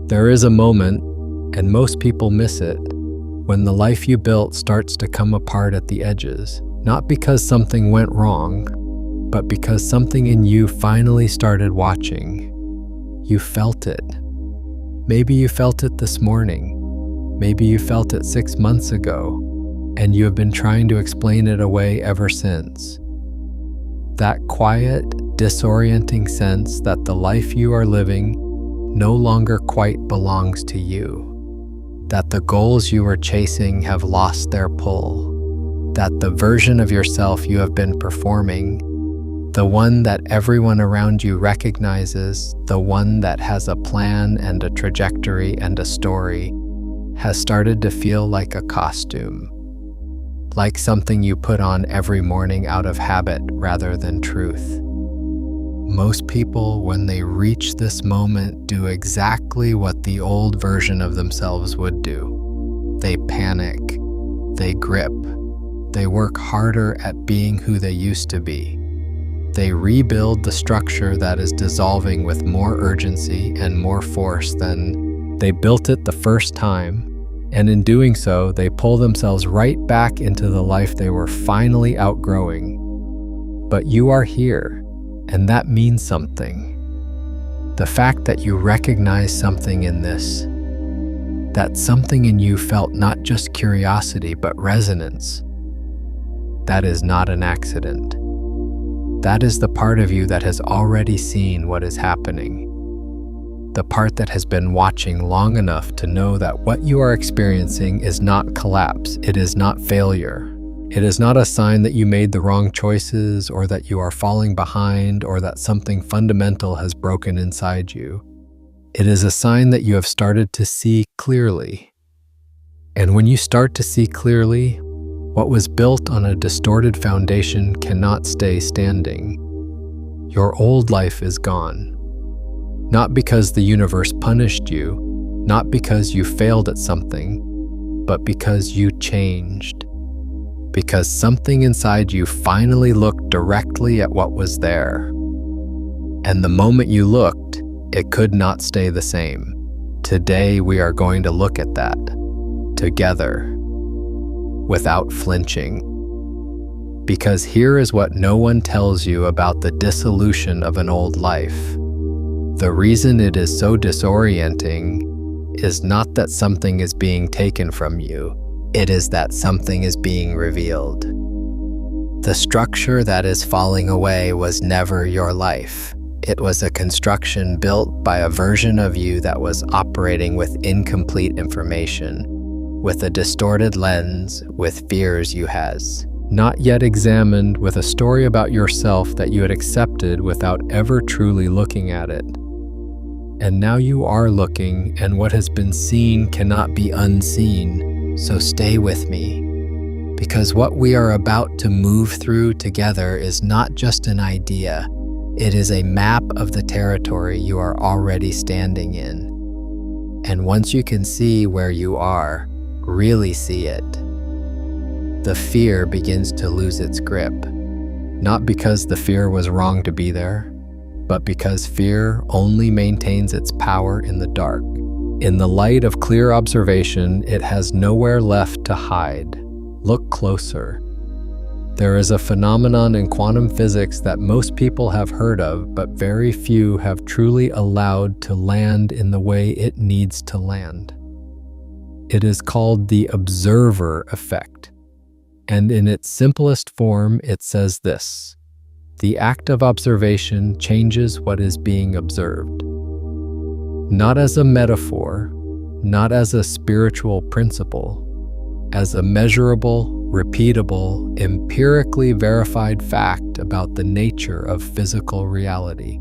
There is a moment, and most people miss it, when the life you built starts to come apart at the edges, not because something went wrong, but because something in you finally started watching. You felt it. Maybe you felt it this morning. Maybe you felt it 6 months ago, and you have been trying to explain it away ever since. That quiet, disorienting sense that the life you are living no longer quite belongs to you. That the goals you were chasing have lost their pull. That the version of yourself you have been performing, the one that everyone around you recognizes, the one that has a plan and a trajectory and a story, has started to feel like a costume. Like something you put on every morning out of habit rather than truth. Most people, when they reach this moment, do exactly what the old version of themselves would do. They panic, they grip, they work harder at being who they used to be. They rebuild the structure that is dissolving with more urgency and more force than they built it the first time, and in doing so, they pull themselves right back into the life they were finally outgrowing. But you are here. And that means something. The fact that you recognize something in this, that something in you felt not just curiosity but resonance, that is not an accident. That is the part of you that has already seen what is happening. The part that has been watching long enough to know that what you are experiencing is not collapse, it is not failure. It is not a sign that you made the wrong choices or that you are falling behind or that something fundamental has broken inside you. It is a sign that you have started to see clearly. And when you start to see clearly, what was built on a distorted foundation cannot stay standing. Your old life is gone. Not because the universe punished you, not because you failed at something, but because you changed. Because something inside you finally looked directly at what was there. And the moment you looked, it could not stay the same. Today we are going to look at that, together, without flinching. Because here is what no one tells you about the dissolution of an old life. The reason it is so disorienting is not that something is being taken from you. It is that something is being revealed. The structure that is falling away was never your life. It was a construction built by a version of you that was operating with incomplete information, with a distorted lens, with fears you has not yet examined, with a story about yourself that you had accepted without ever truly looking at it. And now you are looking, and what has been seen cannot be unseen. So stay with me, because what we are about to move through together is not just an idea. It is a map of the territory you are already standing in. And once you can see where you are, really see it, the fear begins to lose its grip. Not because the fear was wrong to be there, but because fear only maintains its power in the dark. In the light of clear observation, it has nowhere left to hide. Look closer. There is a phenomenon in quantum physics that most people have heard of, but very few have truly allowed to land in the way it needs to land. It is called the observer effect. And in its simplest form, it says this: the act of observation changes what is being observed. Not as a metaphor, not as a spiritual principle, as a measurable, repeatable, empirically verified fact about the nature of physical reality.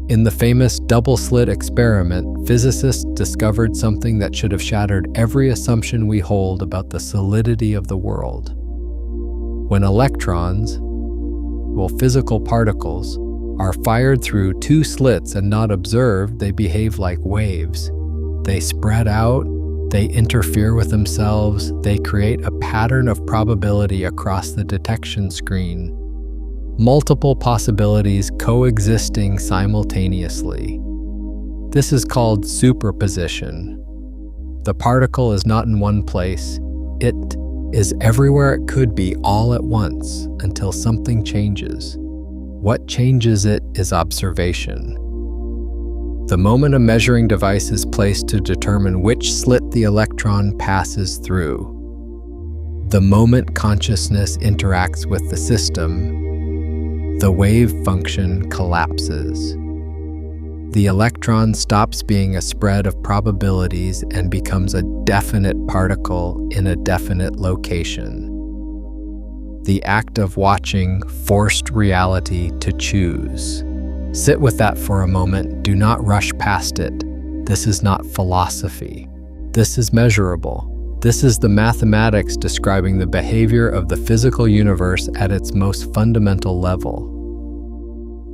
In the famous double-slit experiment, physicists discovered something that should have shattered every assumption we hold about the solidity of the world. When electrons, physical particles, are fired through two slits and not observed, they behave like waves. They spread out, they interfere with themselves, they create a pattern of probability across the detection screen. Multiple possibilities coexisting simultaneously. This is called superposition. The particle is not in one place. It is everywhere it could be all at once until something changes. What changes it is observation. The moment a measuring device is placed to determine which slit the electron passes through, the moment consciousness interacts with the system, the wave function collapses. The electron stops being a spread of probabilities and becomes a definite particle in a definite location. The act of watching forced reality to choose. Sit with that for a moment. Do not rush past it. This is not philosophy. This is measurable. This is the mathematics describing the behavior of the physical universe at its most fundamental level.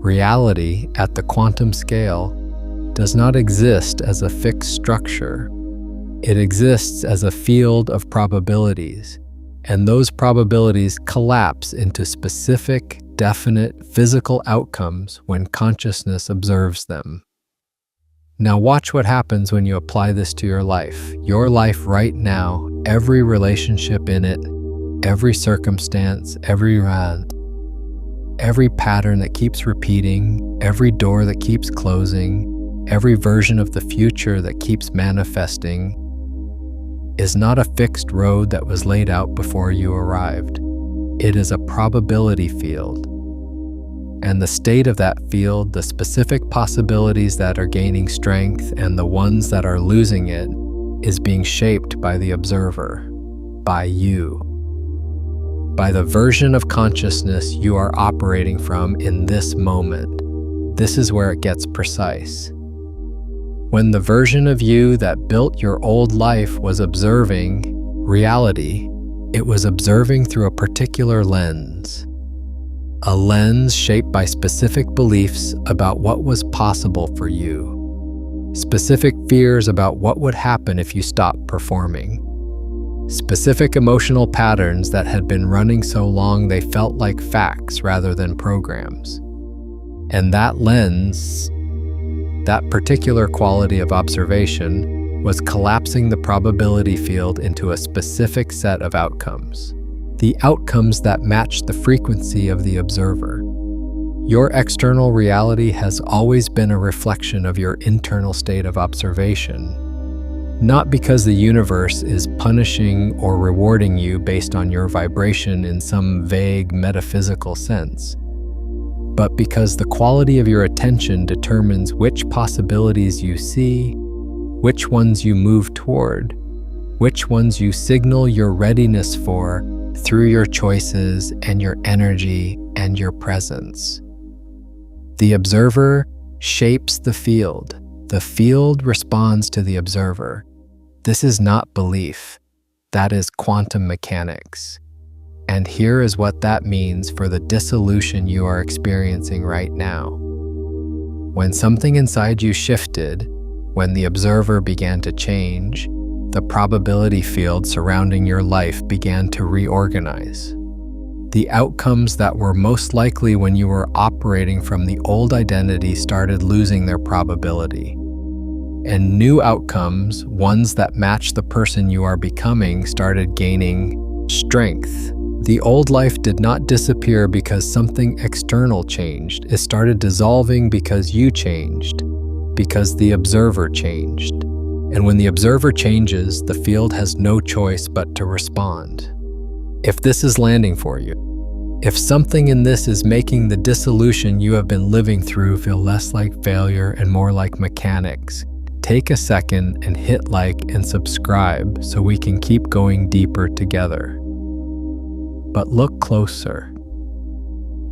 Reality, at the quantum scale, does not exist as a fixed structure. It exists as a field of probabilities, and those probabilities collapse into specific, definite physical outcomes when consciousness observes them. Now watch what happens when you apply this to your life right now, every relationship in it, every circumstance, every rant, every pattern that keeps repeating, every door that keeps closing, every version of the future that keeps manifesting, is not a fixed road that was laid out before you arrived. It is a probability field. And the state of that field, the specific possibilities that are gaining strength and the ones that are losing it, is being shaped by the observer, by you, by the version of consciousness you are operating from in this moment. This is where it gets precise. When the version of you that built your old life was observing reality, it was observing through a particular lens. A lens shaped by specific beliefs about what was possible for you. Specific fears about what would happen if you stopped performing. Specific emotional patterns that had been running so long they felt like facts rather than programs. And that lens, that particular quality of observation, was collapsing the probability field into a specific set of outcomes. The outcomes that match the frequency of the observer. Your external reality has always been a reflection of your internal state of observation. Not because the universe is punishing or rewarding you based on your vibration in some vague metaphysical sense, but because the quality of your attention determines which possibilities you see, which ones you move toward, which ones you signal your readiness for through your choices and your energy and your presence. The observer shapes the field. The field responds to the observer. This is not belief. That is quantum mechanics. And here is what that means for the dissolution you are experiencing right now. When something inside you shifted, when the observer began to change, the probability field surrounding your life began to reorganize. The outcomes that were most likely when you were operating from the old identity started losing their probability. And new outcomes, ones that match the person you are becoming, started gaining strength. The old life did not disappear because something external changed. It started dissolving because you changed, because the observer changed. And when the observer changes, the field has no choice but to respond. If this is landing for you, if something in this is making the dissolution you have been living through feel less like failure and more like mechanics, take a second and hit like and subscribe so we can keep going deeper together. But look closer,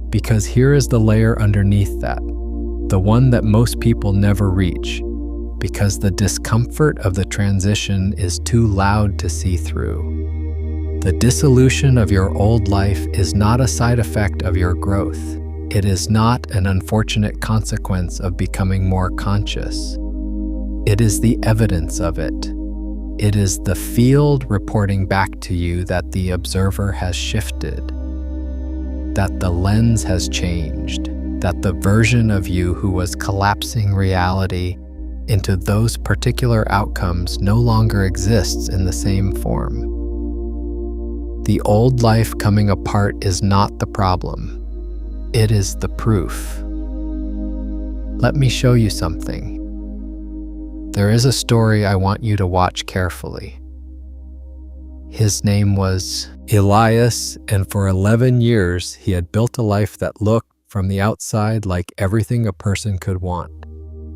because here is the layer underneath that, the one that most people never reach, because the discomfort of the transition is too loud to see through. The dissolution of your old life is not a side effect of your growth. It is not an unfortunate consequence of becoming more conscious. It is the evidence of it. It is the field reporting back to you that the observer has shifted, that the lens has changed, that the version of you who was collapsing reality into those particular outcomes no longer exists in the same form. The old life coming apart is not the problem. It is the proof. Let me show you something. There is a story I want you to watch carefully. His name was Elias, and for 11 years he had built a life that looked, from the outside, like everything a person could want.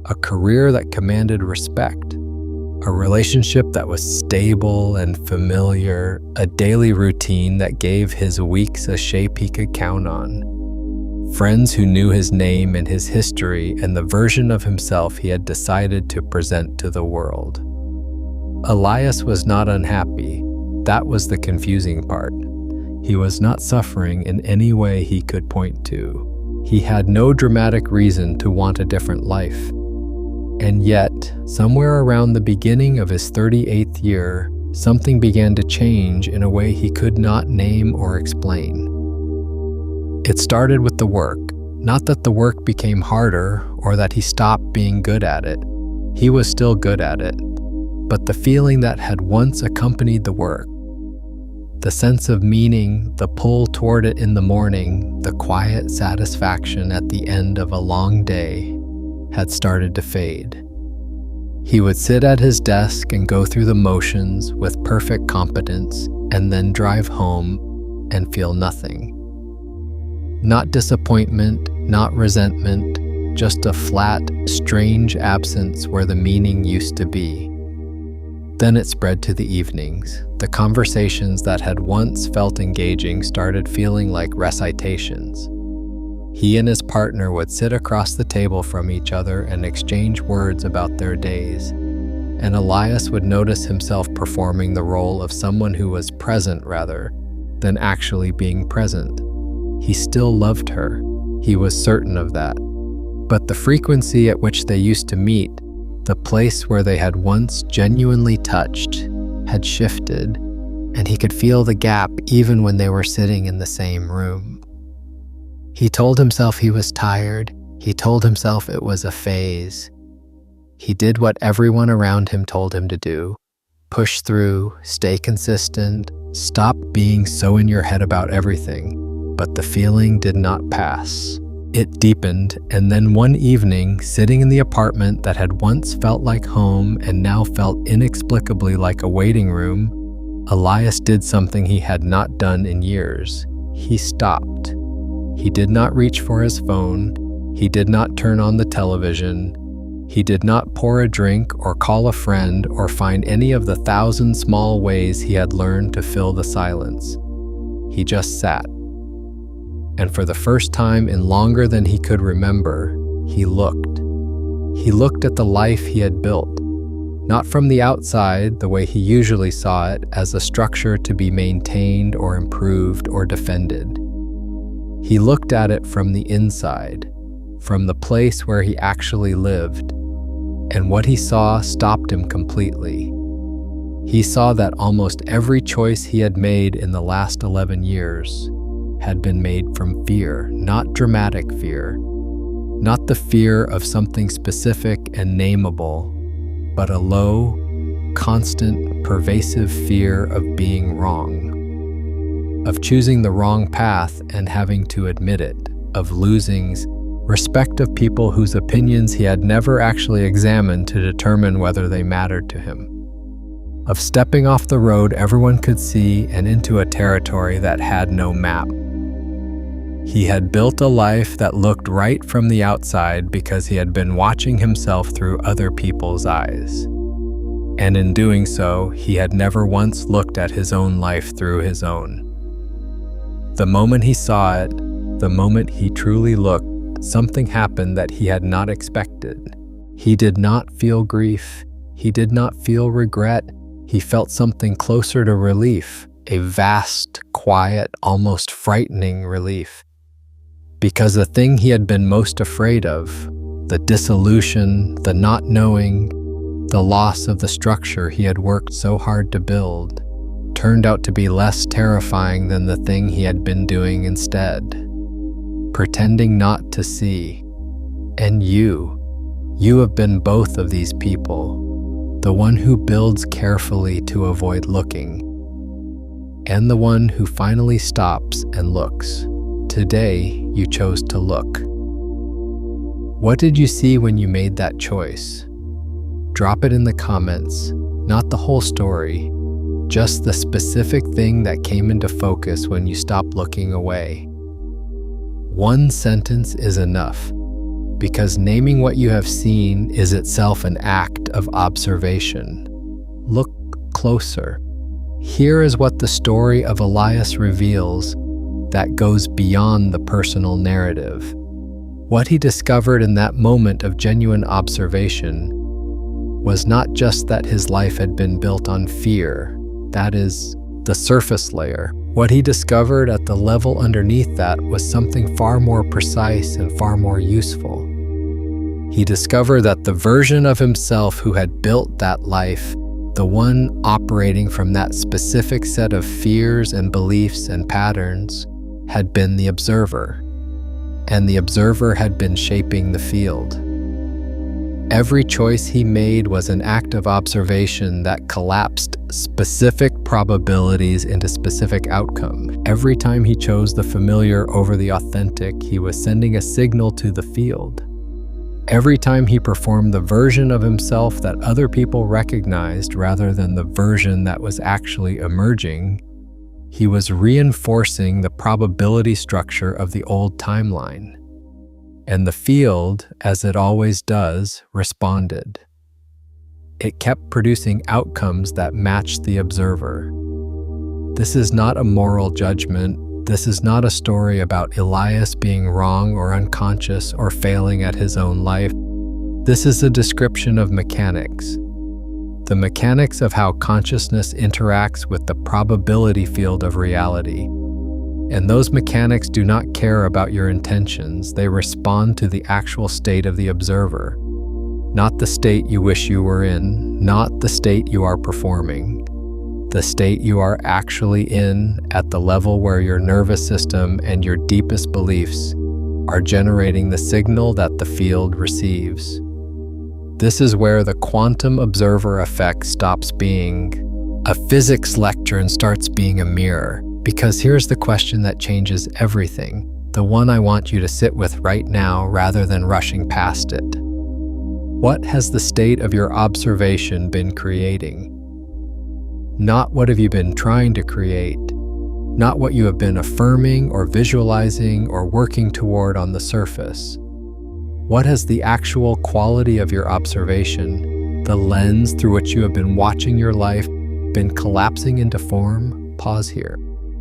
A career that commanded respect, a relationship that was stable and familiar, a daily routine that gave his weeks a shape he could count on, friends who knew his name and his history and the version of himself he had decided to present to the world. Elias was not unhappy. That was the confusing part. He was not suffering in any way he could point to. He had no dramatic reason to want a different life. And yet, somewhere around the beginning of his 38th year, something began to change in a way he could not name or explain. It started with the work. Not that the work became harder or that he stopped being good at it. He was still good at it. But the feeling that had once accompanied the work, the sense of meaning, the pull toward it in the morning, the quiet satisfaction at the end of a long day, had started to fade. He would sit at his desk and go through the motions with perfect competence and then drive home and feel nothing. Not disappointment, not resentment, just a flat, strange absence where the meaning used to be. Then it spread to the evenings. The conversations that had once felt engaging started feeling like recitations. He and his partner would sit across the table from each other and exchange words about their days, and Elias would notice himself performing the role of someone who was present rather than actually being present. He still loved her. He was certain of that. But the frequency at which they used to meet, the place where they had once genuinely touched, had shifted, and he could feel the gap even when they were sitting in the same room. He told himself he was tired. He told himself it was a phase. He did what everyone around him told him to do. Push through, stay consistent, stop being so in your head about everything. But the feeling did not pass. It deepened, and then one evening, sitting in the apartment that had once felt like home and now felt inexplicably like a waiting room, Elias did something he had not done in years. He stopped. He did not reach for his phone. He did not turn on the television. He did not pour a drink or call a friend or find any of the 1,000 small ways he had learned to fill the silence. He just sat. And for the first time in longer than he could remember, he looked. He looked at the life he had built, not from the outside the way he usually saw it as a structure to be maintained or improved or defended. He looked at it from the inside, from the place where he actually lived, and what he saw stopped him completely. He saw that almost every choice he had made in the last 11 years had been made from fear, not dramatic fear, not the fear of something specific and nameable, but a low, constant, pervasive fear of being wrong, of choosing the wrong path and having to admit it, of losing respect of people whose opinions he had never actually examined to determine whether they mattered to him, of stepping off the road everyone could see and into a territory that had no map. He had built a life that looked right from the outside because he had been watching himself through other people's eyes. And in doing so, he had never once looked at his own life through his own. The moment he saw it, the moment he truly looked, something happened that he had not expected. He did not feel grief. He did not feel regret. He felt something closer to relief, a vast, quiet, almost frightening relief. Because the thing he had been most afraid of, the dissolution, the not knowing, the loss of the structure he had worked so hard to build, turned out to be less terrifying than the thing he had been doing instead, pretending not to see. And you You have been both of these people, the one who builds carefully to avoid looking, and the one who finally stops and looks. Today, you chose to look. What did you see when you made that choice? Drop it in the comments, not the whole story, just the specific thing that came into focus when you stopped looking away. One sentence is enough, because naming what you have seen is itself an act of observation. Look closer. Here is what the story of Elias reveals that goes beyond the personal narrative. What he discovered in that moment of genuine observation was not just that his life had been built on fear, that is, the surface layer. What he discovered at the level underneath that was something far more precise and far more useful. He discovered that the version of himself who had built that life, the one operating from that specific set of fears and beliefs and patterns, had been the observer, and the observer had been shaping the field. Every choice he made was an act of observation that collapsed specific probabilities into specific outcome. Every time he chose the familiar over the authentic, he was sending a signal to the field. Every time he performed the version of himself that other people recognized rather than the version that was actually emerging, he was reinforcing the probability structure of the old timeline. And the field, as it always does, responded. It kept producing outcomes that matched the observer. This is not a moral judgment. This is not a story about Elias being wrong or unconscious or failing at his own life. This is a description of mechanics. The mechanics of how consciousness interacts with the probability field of reality. And those mechanics do not care about your intentions. They respond to the actual state of the observer, not the state you wish you were in, not the state you are performing, the state you are actually in at the level where your nervous system and your deepest beliefs are generating the signal that the field receives. This is where the quantum observer effect stops being a physics lecture and starts being a mirror. Because here's the question that changes everything, the one I want you to sit with right now rather than rushing past it. What has the state of your observation been creating? Not what have you been trying to create, not what you have been affirming or visualizing or working toward on the surface. What has the actual quality of your observation, the lens through which you have been watching your life, been collapsing into form? Pause here.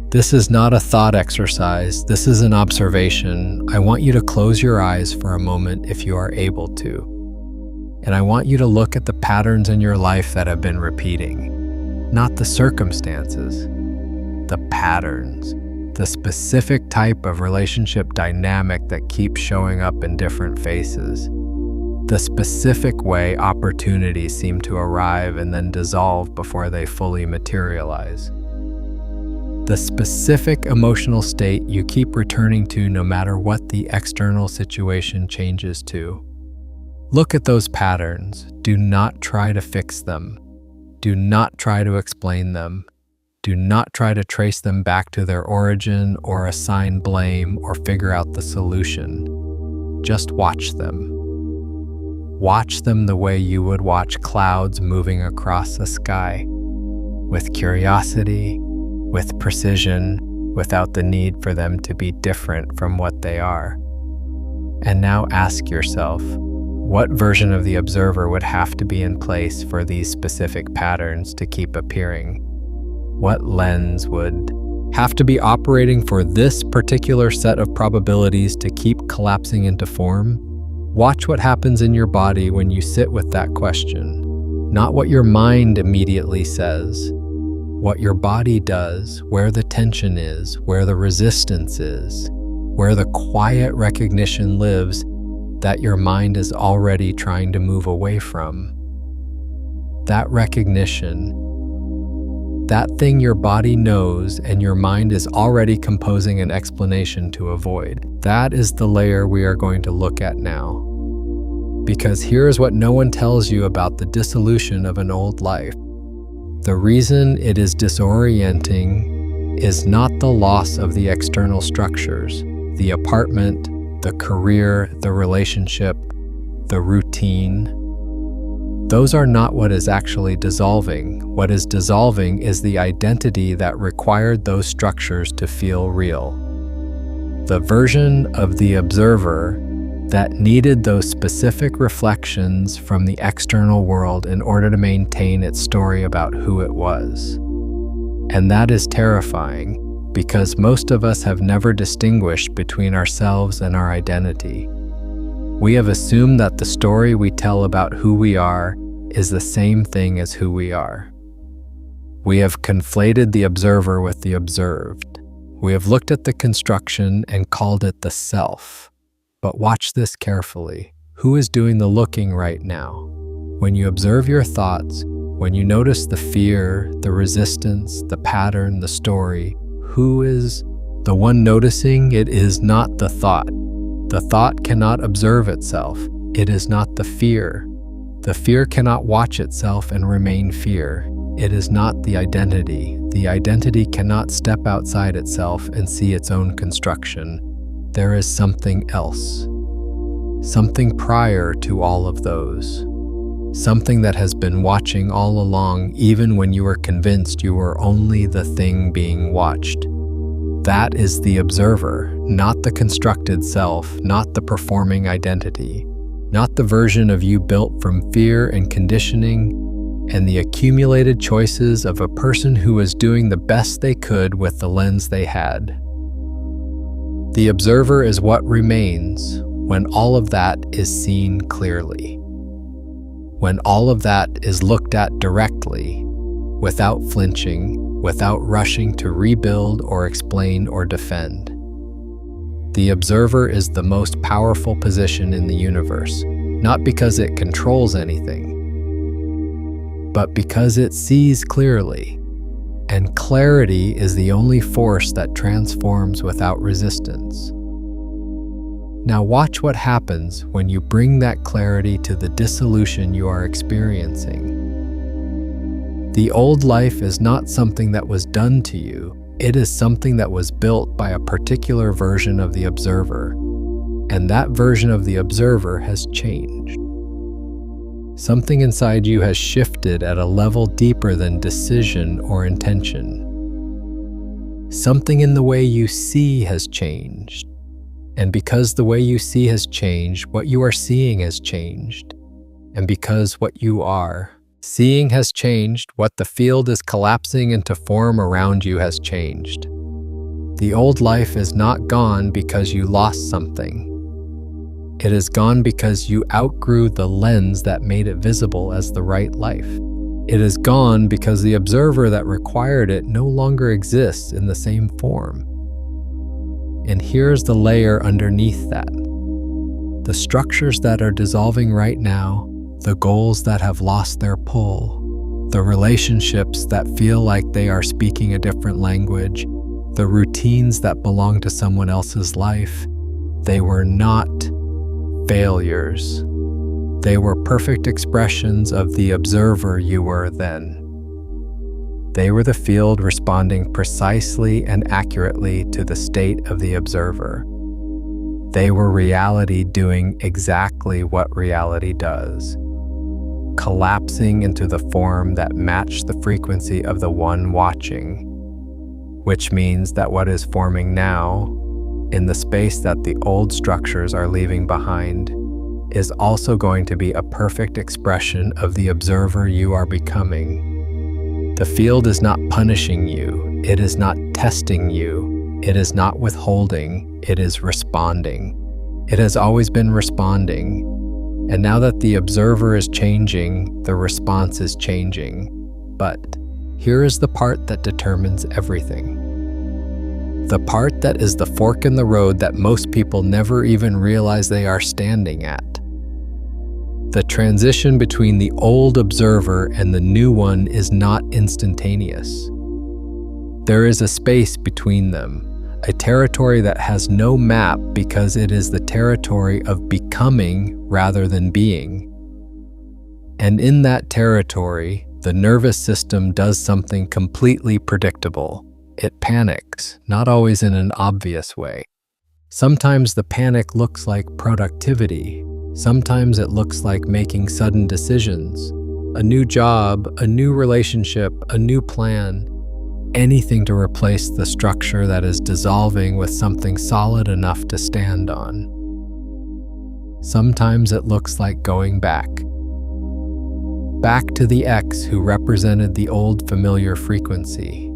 This is not a thought exercise. This is an observation. I want you to close your eyes for a moment if you are able to. And I want you to look at the patterns in your life that have been repeating, not the circumstances, the patterns, the specific type of relationship dynamic that keeps showing up in different faces, the specific way opportunities seem to arrive and then dissolve before they fully materialize. The specific emotional state you keep returning to no matter what the external situation changes to. Look at those patterns. Do not try to fix them. Do not try to explain them. Do not try to trace them back to their origin or assign blame or figure out the solution. Just watch them. Watch them the way you would watch clouds moving across a sky, with curiosity, with precision, without the need for them to be different from what they are. And now ask yourself, what version of the observer would have to be in place for these specific patterns to keep appearing? What lens would have to be operating for this particular set of probabilities to keep collapsing into form? Watch what happens in your body when you sit with that question. Not what your mind immediately says. What your body does, where the tension is, where the resistance is, where the quiet recognition lives that your mind is already trying to move away from. That recognition, that thing your body knows and your mind is already composing an explanation to avoid. That is the layer we are going to look at now. Because here's what no one tells you about the dissolution of an old life. The reason it is disorienting is not the loss of the external structures, the apartment, the career, the relationship, the routine. Those are not what is actually dissolving. What is dissolving is the identity that required those structures to feel real. The version of the observer that needed those specific reflections from the external world in order to maintain its story about who it was. And that is terrifying, because most of us have never distinguished between ourselves and our identity. We have assumed that the story we tell about who we are is the same thing as who we are. We have conflated the observer with the observed. We have looked at the construction and called it the self. But watch this carefully. Who is doing the looking right now? When you observe your thoughts, when you notice the fear, the resistance, the pattern, the story, who is the one noticing? It is not the thought. The thought cannot observe itself. It is not the fear. The fear cannot watch itself and remain fear. It is not the identity. The identity cannot step outside itself and see its own construction. There is something else, something prior to all of those, something that has been watching all along, even when you were convinced you were only the thing being watched. That is the observer, not the constructed self, not the performing identity, not the version of you built from fear and conditioning and the accumulated choices of a person who was doing the best they could with the lens they had. The observer is what remains when all of that is seen clearly, when all of that is looked at directly, without flinching, without rushing to rebuild or explain or defend. The observer is the most powerful position in the universe, not because it controls anything, but because it sees clearly. And clarity is the only force that transforms without resistance. Now watch what happens when you bring that clarity to the dissolution you are experiencing. The old life is not something that was done to you. It is something that was built by a particular version of the observer. And that version of the observer has changed. Something inside you has shifted at a level deeper than decision or intention. Something in the way you see has changed. And because the way you see has changed, what you are seeing has changed. And because what you are seeing has changed, what the field is collapsing into form around you has changed. The old life is not gone because you lost something. It is gone because you outgrew the lens that made it visible as the right life. It is gone because the observer that required it no longer exists in the same form. And here's the layer underneath that. The structures that are dissolving right now, the goals that have lost their pull, the relationships that feel like they are speaking a different language, the routines that belong to someone else's life, they were not failures. They were perfect expressions of the observer you were then. They were the field responding precisely and accurately to the state of the observer. They were reality doing exactly what reality does, collapsing into the form that matched the frequency of the one watching, which means that what is forming now, in the space that the old structures are leaving behind, is also going to be a perfect expression of the observer you are becoming. The field is not punishing you, it is not testing you, it is not withholding, it is responding. It has always been responding, and now that the observer is changing, the response is changing. But here is the part that determines everything. The part that is the fork in the road that most people never even realize they are standing at. The transition between the old observer and the new one is not instantaneous. There is a space between them, a territory that has no map because it is the territory of becoming rather than being. And in that territory, the nervous system does something completely predictable. It panics, not always in an obvious way. Sometimes the panic looks like productivity. Sometimes it looks like making sudden decisions. A new job, a new relationship, a new plan. Anything to replace the structure that is dissolving with something solid enough to stand on. Sometimes it looks like going back. Back to the ex who represented the old familiar frequency.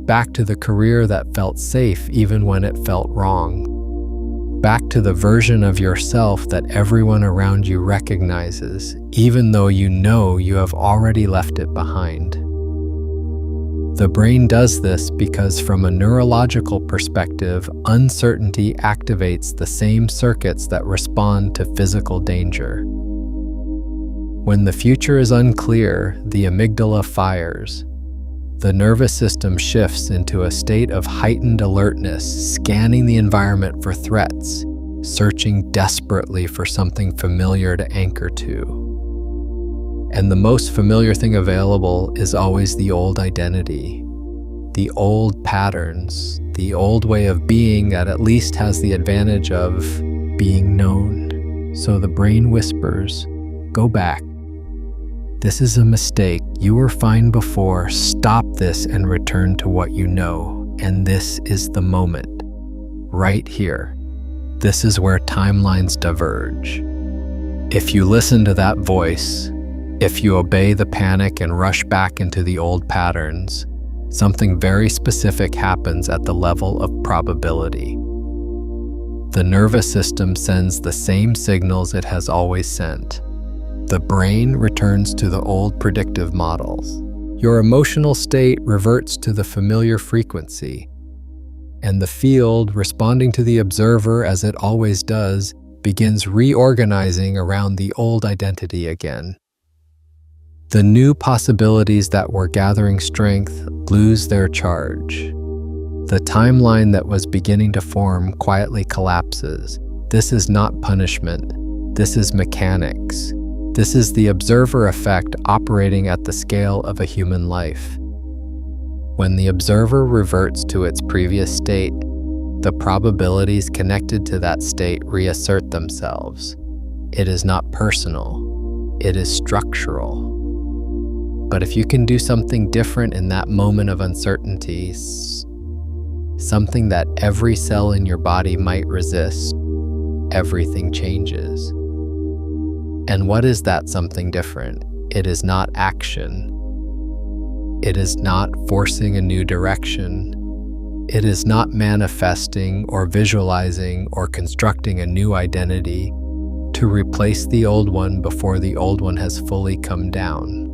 Back to the career that felt safe even when it felt wrong. Back to the version of yourself that everyone around you recognizes, even though you know you have already left it behind. The brain does this because from a neurological perspective, uncertainty activates the same circuits that respond to physical danger. When the future is unclear, the amygdala fires. The nervous system shifts into a state of heightened alertness, scanning the environment for threats, searching desperately for something familiar to anchor to. And the most familiar thing available is always the old identity, the old patterns, the old way of being that at least has the advantage of being known. So the brain whispers, "Go back. This is a mistake. You were fine before. Stop this and return to what you know. And this is the moment. Right here. This is where timelines diverge." If you listen to that voice, if you obey the panic and rush back into the old patterns, something very specific happens at the level of probability. The nervous system sends the same signals it has always sent. The brain returns to the old predictive models. Your emotional state reverts to the familiar frequency, and the field, responding to the observer as it always does, begins reorganizing around the old identity again. The new possibilities that were gathering strength lose their charge. The timeline that was beginning to form quietly collapses. This is not punishment. This is mechanics. This is the observer effect operating at the scale of a human life. When the observer reverts to its previous state, the probabilities connected to that state reassert themselves. It is not personal. It is structural. But if you can do something different in that moment of uncertainty, something that every cell in your body might resist, everything changes. And what is that something different? It is not action. It is not forcing a new direction. It is not manifesting or visualizing or constructing a new identity to replace the old one before the old one has fully come down.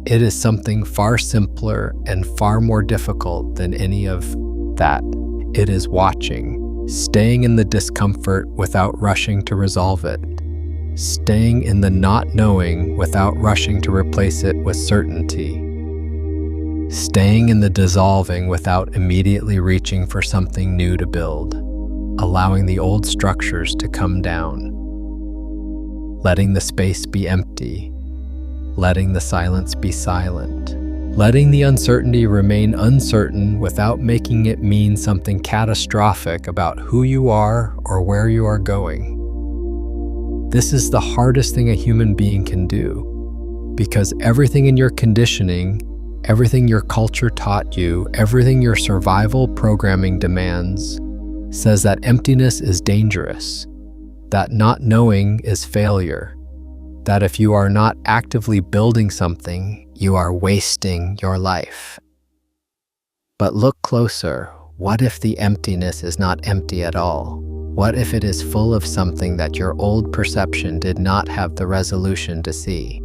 It is something far simpler and far more difficult than any of that. It is watching, staying in the discomfort without rushing to resolve it. Staying in the not knowing without rushing to replace it with certainty. Staying in the dissolving without immediately reaching for something new to build. Allowing the old structures to come down. Letting the space be empty. Letting the silence be silent. Letting the uncertainty remain uncertain without making it mean something catastrophic about who you are or where you are going. This is the hardest thing a human being can do, because everything in your conditioning, everything your culture taught you, everything your survival programming demands, says that emptiness is dangerous, that not knowing is failure, that if you are not actively building something, you are wasting your life. But look closer. What if the emptiness is not empty at all? What if it is full of something that your old perception did not have the resolution to see?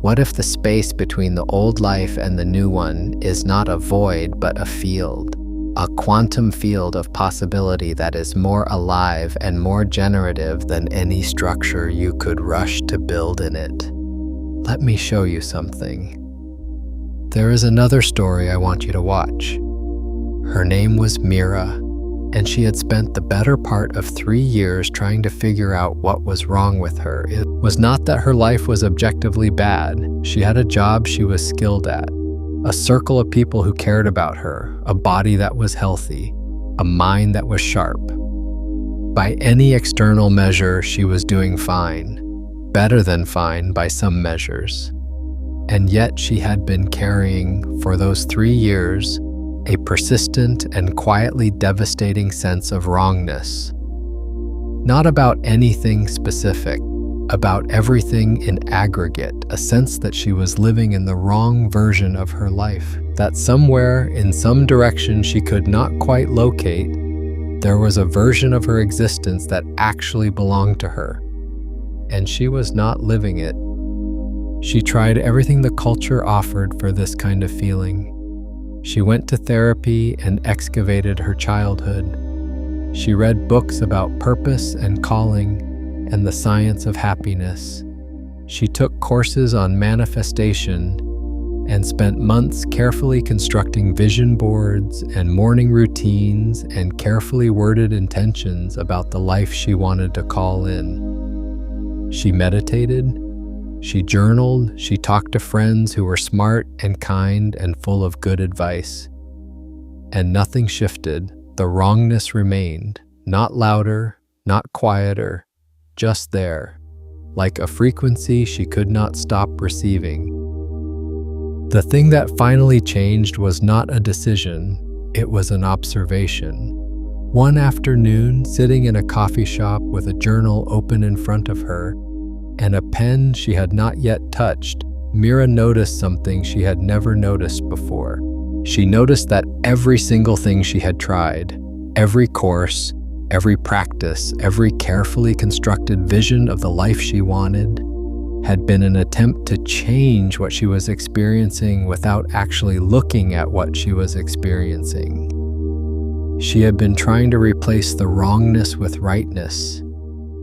What if the space between the old life and the new one is not a void but a field, a quantum field of possibility that is more alive and more generative than any structure you could rush to build in it? Let me show you something. There is another story I want you to watch. Her name was Myrrah, and she had spent the better part of 3 years trying to figure out what was wrong with her. It was not that her life was objectively bad. She had a job she was skilled at, a circle of people who cared about her, a body that was healthy, a mind that was sharp. By any external measure, she was doing fine, better than fine by some measures. And yet she had been carrying, for those 3 years, a persistent and quietly devastating sense of wrongness. Not about anything specific, about everything in aggregate, a sense that she was living in the wrong version of her life, that somewhere, in some direction she could not quite locate, there was a version of her existence that actually belonged to her, and she was not living it. She tried everything the culture offered for this kind of feeling. She went to therapy and excavated her childhood. She read books about purpose and calling and the science of happiness. She took courses on manifestation and spent months carefully constructing vision boards and morning routines and carefully worded intentions about the life she wanted to call in. She meditated. She journaled, she talked to friends who were smart and kind and full of good advice. And nothing shifted. The wrongness remained, not louder, not quieter, just there, like a frequency she could not stop receiving. The thing that finally changed was not a decision, it was an observation. One afternoon, sitting in a coffee shop with a journal open in front of her, and a pen she had not yet touched, Myrrah noticed something she had never noticed before. She noticed that every single thing she had tried, every course, every practice, every carefully constructed vision of the life she wanted, had been an attempt to change what she was experiencing without actually looking at what she was experiencing. She had been trying to replace the wrongness with rightness.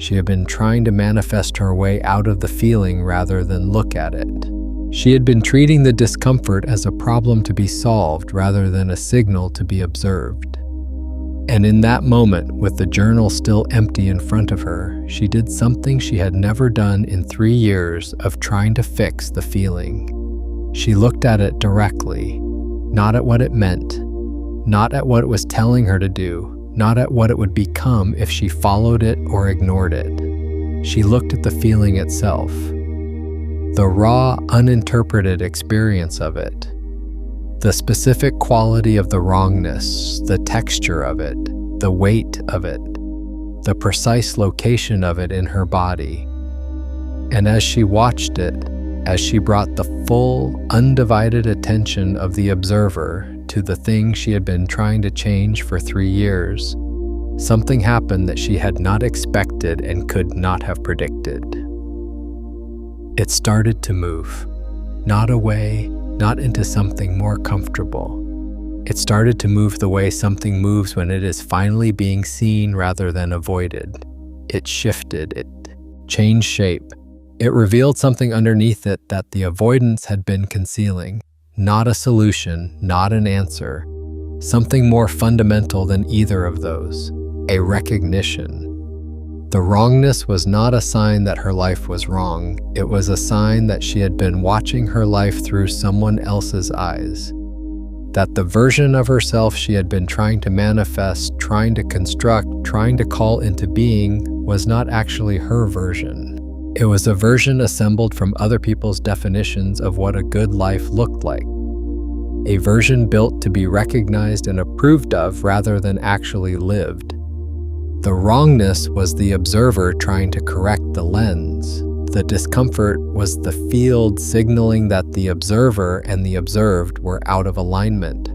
She had been trying to manifest her way out of the feeling rather than look at it. She had been treating the discomfort as a problem to be solved rather than a signal to be observed. And in that moment, with the journal still empty in front of her, she did something she had never done in 3 years of trying to fix the feeling. She looked at it directly, not at what it meant, not at what it was telling her to do, not at what it would become if she followed it or ignored it. She looked at the feeling itself, the raw, uninterpreted experience of it, the specific quality of the wrongness, the texture of it, the weight of it, the precise location of it in her body. And as she watched it, as she brought the full, undivided attention of the observer to the thing she had been trying to change for 3 years, something happened that she had not expected and could not have predicted. It started to move, not away, not into something more comfortable. It started to move the way something moves when it is finally being seen rather than avoided. It shifted, it changed shape. It revealed something underneath it that the avoidance had been concealing. Not a solution, not an answer. Something more fundamental than either of those. A recognition. The wrongness was not a sign that her life was wrong. It was a sign that she had been watching her life through someone else's eyes. That the version of herself she had been trying to manifest, trying to construct, trying to call into being was not actually her version. It was a version assembled from other people's definitions of what a good life looked like. A version built to be recognized and approved of rather than actually lived. The wrongness was the observer trying to correct the lens. The discomfort was the field signaling that the observer and the observed were out of alignment.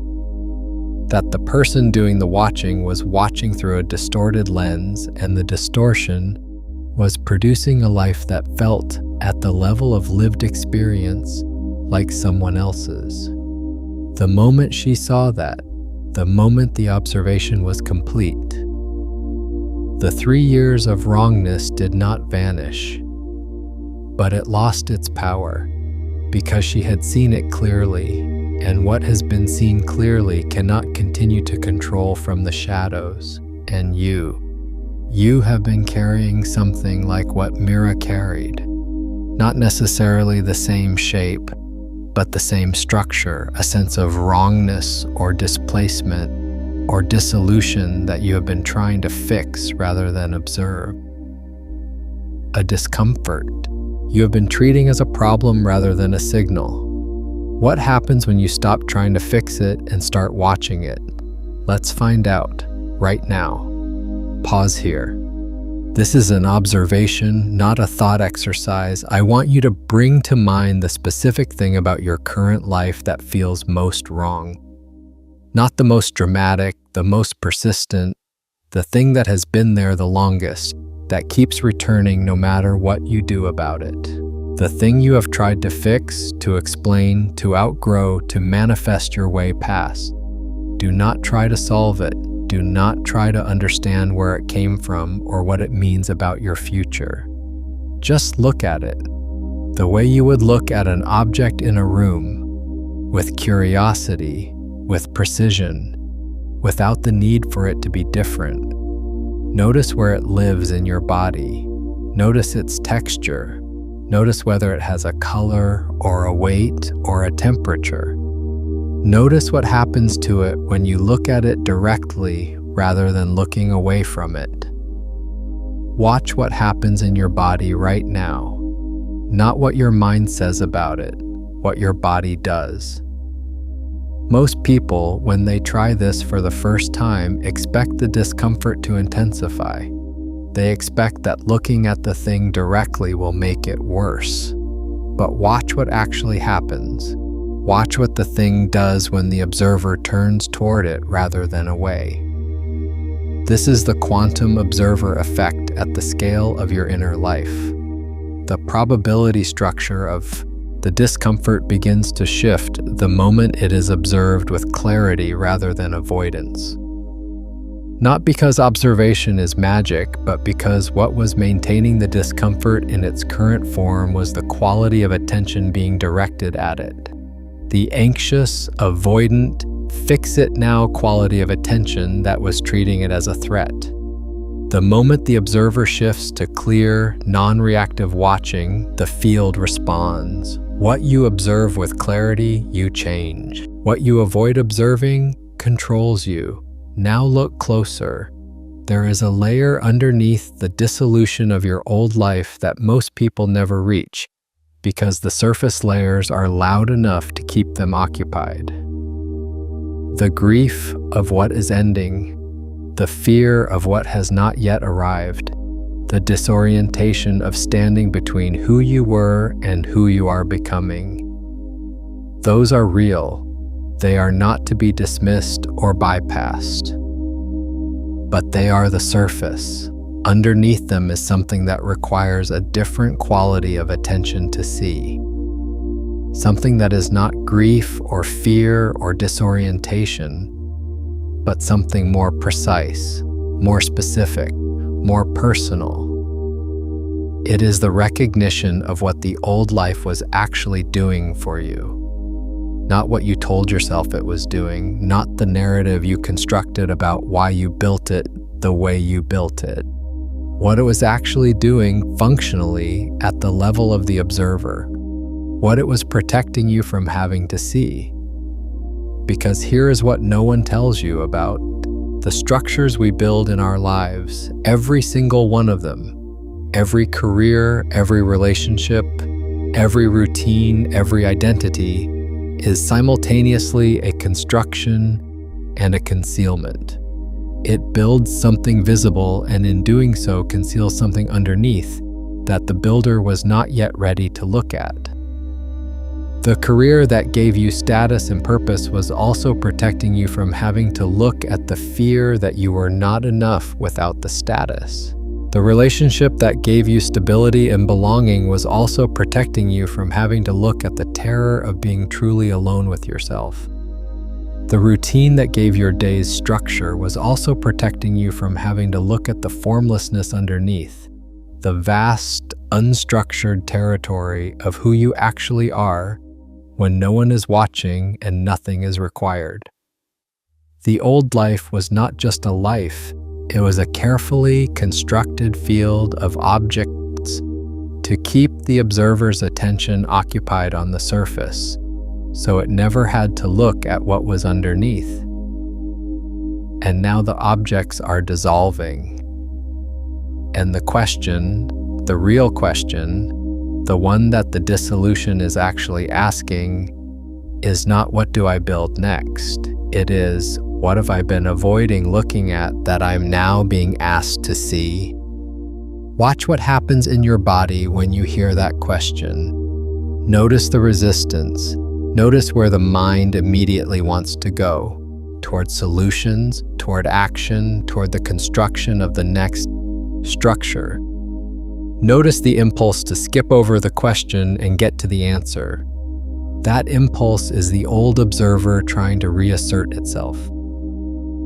That the person doing the watching was watching through a distorted lens, and the distortion was producing a life that felt, at the level of lived experience, like someone else's. The moment she saw that, the moment the observation was complete, the 3 years of wrongness did not vanish, but it lost its power because she had seen it clearly, and what has been seen clearly cannot continue to control from the shadows. And you have been carrying something like what Myrrah carried. Not necessarily the same shape, but the same structure, a sense of wrongness or displacement or dissolution that you have been trying to fix rather than observe. A discomfort you have been treating as a problem rather than a signal. What happens when you stop trying to fix it and start watching it? Let's find out right now. Pause here. This is an observation, not a thought exercise. I want you to bring to mind the specific thing about your current life that feels most wrong. Not the most dramatic, the most persistent, the thing that has been there the longest, that keeps returning no matter what you do about it. The thing you have tried to fix, to explain, to outgrow, to manifest your way past. Do not try to solve it. Do not try to understand where it came from or what it means about your future. Just look at it, the way you would look at an object in a room, with curiosity, with precision, without the need for it to be different. Notice where it lives in your body. Notice its texture. Notice whether it has a color or a weight or a temperature. Notice what happens to it when you look at it directly rather than looking away from it. Watch what happens in your body right now, not what your mind says about it, what your body does. Most people, when they try this for the first time, expect the discomfort to intensify. They expect that looking at the thing directly will make it worse. But watch what actually happens. Watch what the thing does when the observer turns toward it rather than away. This is the quantum observer effect at the scale of your inner life. The probability structure of the discomfort begins to shift the moment it is observed with clarity rather than avoidance. Not because observation is magic, but because what was maintaining the discomfort in its current form was the quality of attention being directed at it. The anxious, avoidant, fix-it-now quality of attention that was treating it as a threat. The moment the observer shifts to clear, non-reactive watching, the field responds. What you observe with clarity, you change. What you avoid observing controls you. Now look closer. There is a layer underneath the dissolution of your old life that most people never reach, because the surface layers are loud enough to keep them occupied. The grief of what is ending, the fear of what has not yet arrived, the disorientation of standing between who you were and who you are becoming. Those are real. They are not to be dismissed or bypassed. But they are the surface. Underneath them is something that requires a different quality of attention to see. Something that is not grief or fear or disorientation, but something more precise, more specific, more personal. It is the recognition of what the old life was actually doing for you. Not what you told yourself it was doing, not the narrative you constructed about why you built it the way you built it. What it was actually doing functionally at the level of the observer. What it was protecting you from having to see. Because here is what no one tells you about the structures we build in our lives, every single one of them. Every career, every relationship, every routine, every identity is simultaneously a construction and a concealment. It builds something visible and in doing so conceals something underneath that the builder was not yet ready to look at. The career that gave you status and purpose was also protecting you from having to look at the fear that you were not enough without the status. The relationship that gave you stability and belonging was also protecting you from having to look at the terror of being truly alone with yourself. The routine that gave your days structure was also protecting you from having to look at the formlessness underneath, the vast, unstructured territory of who you actually are when no one is watching and nothing is required. The old life was not just a life, it was a carefully constructed field of objects to keep the observer's attention occupied on the surface, so it never had to look at what was underneath. And now the objects are dissolving. And the question, the real question, the one that the dissolution is actually asking, is not what do I build next? It is, what have I been avoiding looking at that I'm now being asked to see? Watch what happens in your body when you hear that question. Notice the resistance. Notice where the mind immediately wants to go. Toward solutions, toward action, toward the construction of the next structure. Notice the impulse to skip over the question and get to the answer. That impulse is the old observer trying to reassert itself,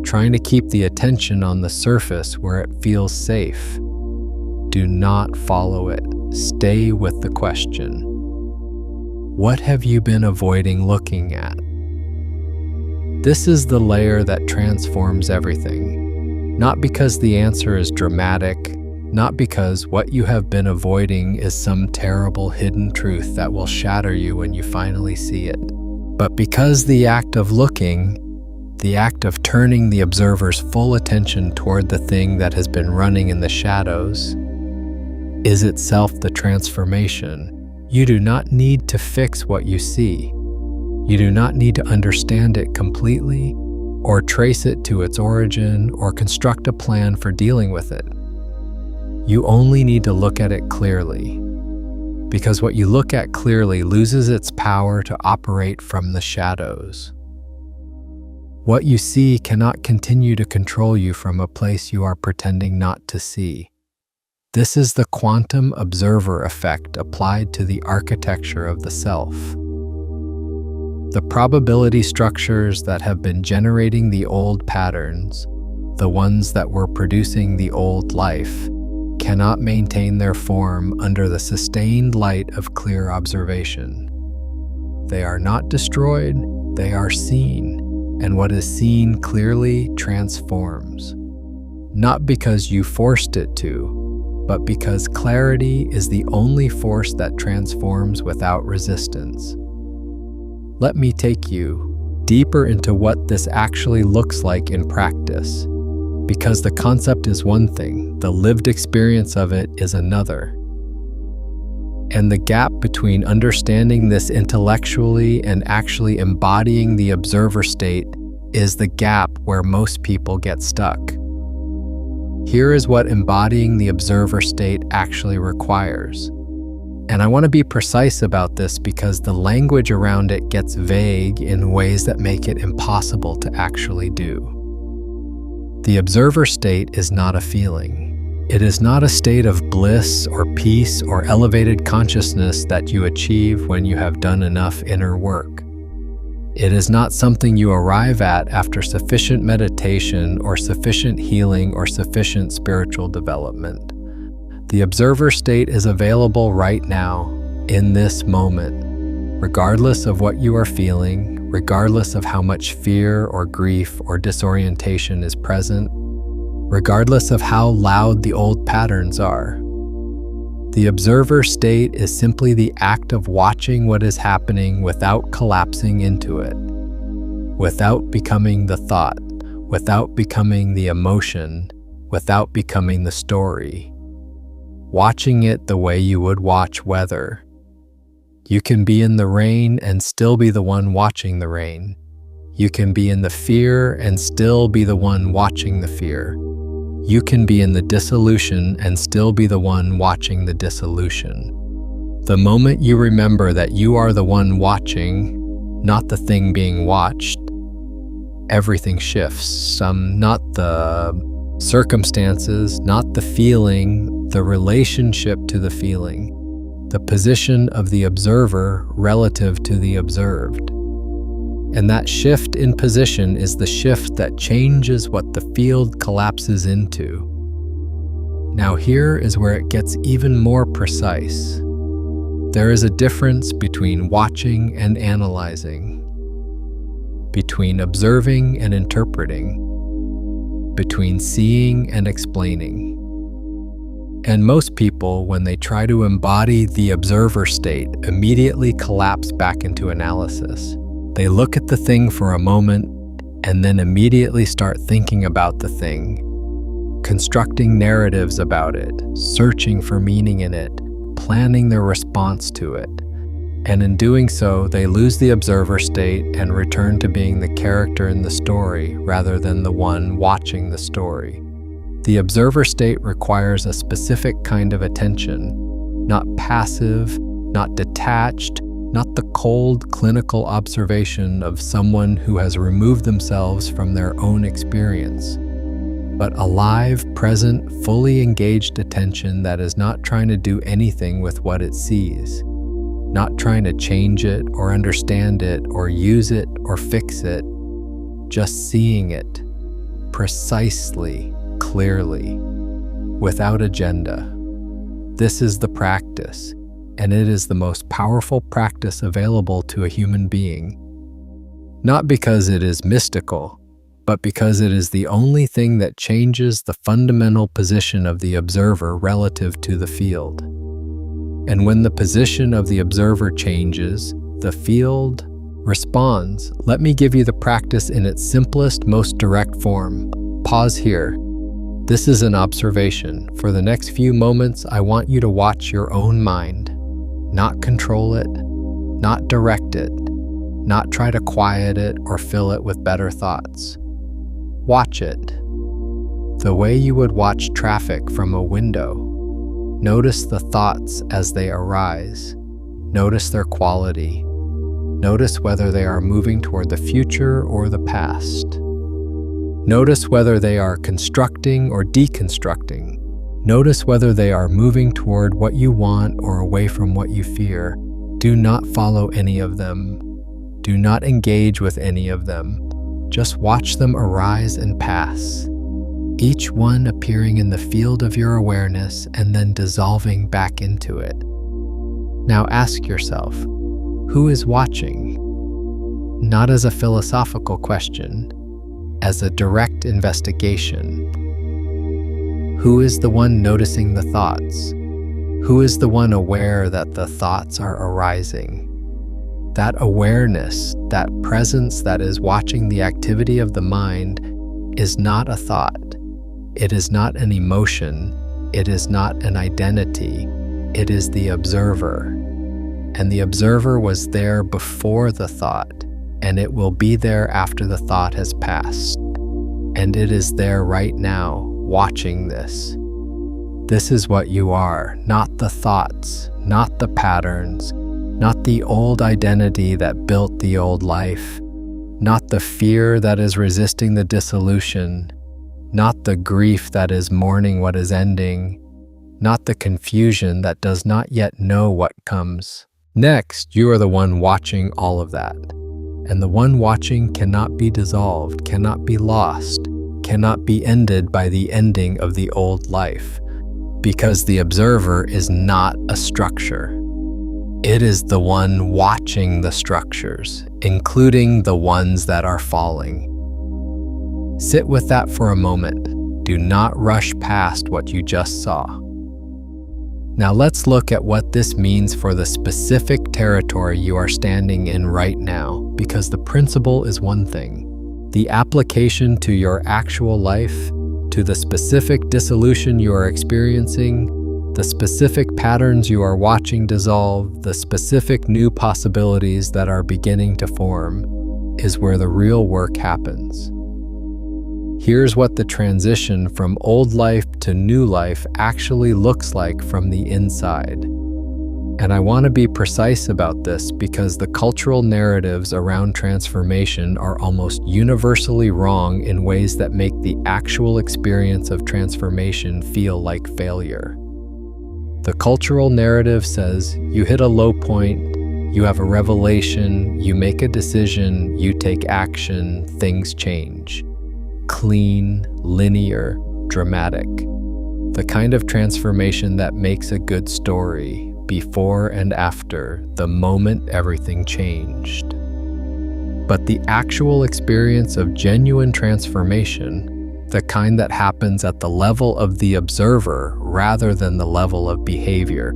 trying to keep the attention on the surface where it feels safe. Do not follow it. Stay with the question. What have you been avoiding looking at? This is the layer that transforms everything. Not because the answer is dramatic, not because what you have been avoiding is some terrible hidden truth that will shatter you when you finally see it, but because the act of looking, the act of turning the observer's full attention toward the thing that has been running in the shadows, is itself the transformation. You do not need to fix what you see. You do not need to understand it completely, or trace it to its origin, or construct a plan for dealing with it. You only need to look at it clearly, because what you look at clearly loses its power to operate from the shadows. What you see cannot continue to control you from a place you are pretending not to see. This is the quantum observer effect applied to the architecture of the self. The probability structures that have been generating the old patterns, the ones that were producing the old life, cannot maintain their form under the sustained light of clear observation. They are not destroyed, they are seen, and what is seen clearly transforms. Not because you forced it to, but because clarity is the only force that transforms without resistance. Let me take you deeper into what this actually looks like in practice, because the concept is one thing, the lived experience of it is another. And the gap between understanding this intellectually and actually embodying the observer state is the gap where most people get stuck. Here is what embodying the observer state actually requires. And I want to be precise about this because the language around it gets vague in ways that make it impossible to actually do. The observer state is not a feeling. It is not a state of bliss or peace or elevated consciousness that you achieve when you have done enough inner work. It is not something you arrive at after sufficient meditation or sufficient healing or sufficient spiritual development. The observer state is available right now, in this moment, regardless of what you are feeling, regardless of how much fear or grief or disorientation is present, regardless of how loud the old patterns are. The observer state is simply the act of watching what is happening without collapsing into it, without becoming the thought, without becoming the emotion, without becoming the story. Watching it the way you would watch weather. You can be in the rain and still be the one watching the rain. You can be in the fear and still be the one watching the fear. You can be in the dissolution and still be the one watching the dissolution. The moment you remember that you are the one watching, not the thing being watched, everything shifts. Not the circumstances, not the feeling, the relationship to the feeling, the position of the observer relative to the observed. And that shift in position is the shift that changes what the field collapses into. Now here is where it gets even more precise. There is a difference between watching and analyzing, between observing and interpreting, between seeing and explaining. And most people, when they try to embody the observer state, immediately collapse back into analysis. They look at the thing for a moment and then immediately start thinking about the thing, constructing narratives about it, searching for meaning in it, planning their response to it. And in doing so, they lose the observer state and return to being the character in the story rather than the one watching the story. The observer state requires a specific kind of attention, not passive, not detached, not the cold clinical observation of someone who has removed themselves from their own experience, but alive, present, fully engaged attention that is not trying to do anything with what it sees, not trying to change it or understand it or use it or fix it, just seeing it precisely, clearly, without agenda. This is the practice, and it is the most powerful practice available to a human being. Not because it is mystical, but because it is the only thing that changes the fundamental position of the observer relative to the field. And when the position of the observer changes, the field responds. Let me give you the practice in its simplest, most direct form. Pause here. This is an observation. For the next few moments, I want you to watch your own mind. Not control it, not direct it, not try to quiet it or fill it with better thoughts. Watch it. The way you would watch traffic from a window. Notice the thoughts as they arise. Notice their quality. Notice whether they are moving toward the future or the past. Notice whether they are constructing or deconstructing. Notice whether they are moving toward what you want or away from what you fear. Do not follow any of them. Do not engage with any of them. Just watch them arise and pass, each one appearing in the field of your awareness and then dissolving back into it. Now ask yourself, who is watching? Not as a philosophical question, as a direct investigation. Who is the one noticing the thoughts? Who is the one aware that the thoughts are arising? That awareness, that presence that is watching the activity of the mind is not a thought. It is not an emotion. It is not an identity. It is the observer. And the observer was there before the thought, and it will be there after the thought has passed. And it is there right now, watching this. This is what you are, not the thoughts, not the patterns, not the old identity that built the old life, not the fear that is resisting the dissolution, not the grief that is mourning what is ending, not the confusion that does not yet know what comes. Next, you are the one watching all of that. And the one watching cannot be dissolved, cannot be lost, cannot be ended by the ending of the old life, because the observer is not a structure. It is the one watching the structures, including the ones that are falling. Sit with that for a moment. Do not rush past what you just saw. Now let's look at what this means for the specific territory you are standing in right now, because the principle is one thing. The application to your actual life, to the specific dissolution you are experiencing, the specific patterns you are watching dissolve, the specific new possibilities that are beginning to form, is where the real work happens. Here's what the transition from old life to new life actually looks like from the inside. And I want to be precise about this because the cultural narratives around transformation are almost universally wrong in ways that make the actual experience of transformation feel like failure. The cultural narrative says you hit a low point, you have a revelation, you make a decision, you take action, things change. Clean, linear, dramatic. The kind of transformation that makes a good story, before and after, the moment everything changed. But the actual experience of genuine transformation, the kind that happens at the level of the observer rather than the level of behavior,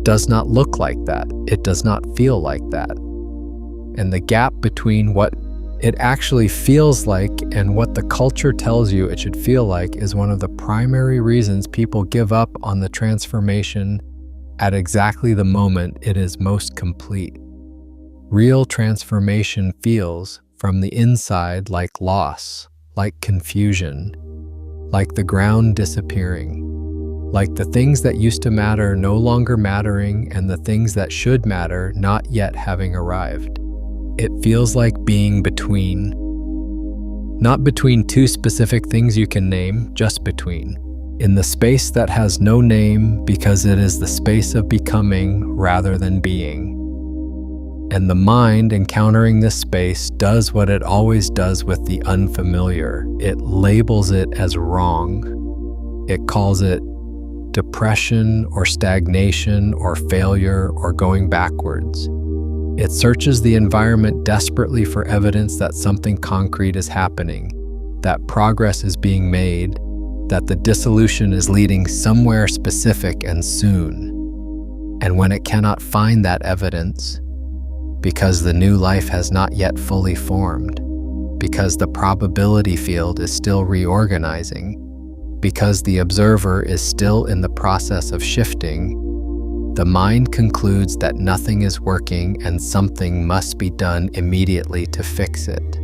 does not look like that. It does not feel like that. And the gap between what it actually feels like and what the culture tells you it should feel like is one of the primary reasons people give up on the transformation at exactly the moment it is most complete. Real transformation feels, from the inside, like loss, like confusion, like the ground disappearing, like the things that used to matter no longer mattering and the things that should matter not yet having arrived. It feels like being between. Not between two specific things you can name, just between. In the space that has no name because it is the space of becoming rather than being. And the mind encountering this space does what it always does with the unfamiliar. It labels it as wrong. It calls it depression or stagnation or failure or going backwards. It searches the environment desperately for evidence that something concrete is happening, that progress is being made, that the dissolution is leading somewhere specific and soon. And when it cannot find that evidence, because the new life has not yet fully formed, because the probability field is still reorganizing, because the observer is still in the process of shifting, the mind concludes that nothing is working and something must be done immediately to fix it.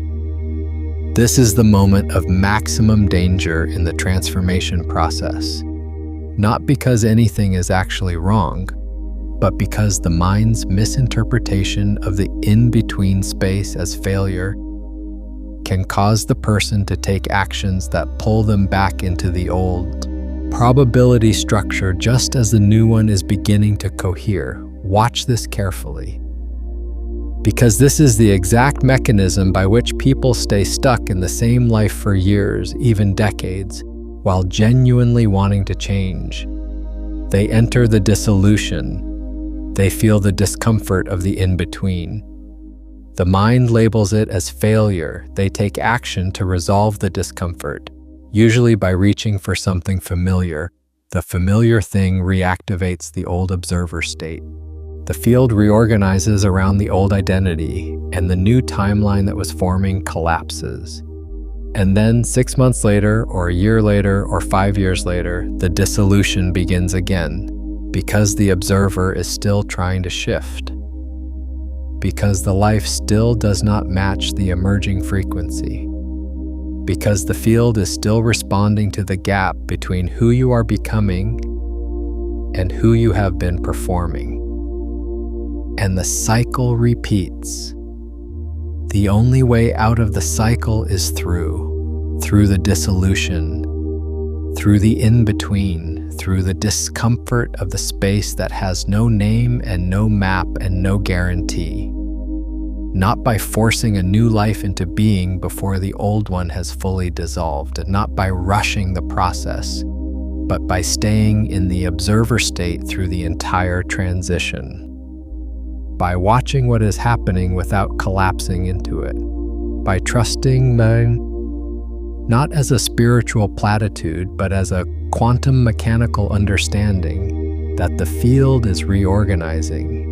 This is the moment of maximum danger in the transformation process, not because anything is actually wrong, but because the mind's misinterpretation of the in-between space as failure can cause the person to take actions that pull them back into the old probability structure just as the new one is beginning to cohere. Watch this carefully. Because this is the exact mechanism by which people stay stuck in the same life for years, even decades, while genuinely wanting to change. They enter the dissolution. They feel the discomfort of the in-between. The mind labels it as failure. They take action to resolve the discomfort, usually by reaching for something familiar. The familiar thing reactivates the old observer state. The field reorganizes around the old identity, and the new timeline that was forming collapses. And then 6 months later, or a year later, or 5 years later, the dissolution begins again, because the observer is still trying to shift. Because the life still does not match the emerging frequency. Because the field is still responding to the gap between who you are becoming and who you have been performing. And the cycle repeats. The only way out of the cycle is through the dissolution, through the in-between, through the discomfort of the space that has no name and no map and no guarantee. Not by forcing a new life into being before the old one has fully dissolved, and not by rushing the process, but by staying in the observer state through the entire transition. By watching what is happening without collapsing into it. By trusting not as a spiritual platitude, but as a quantum mechanical understanding that the field is reorganizing,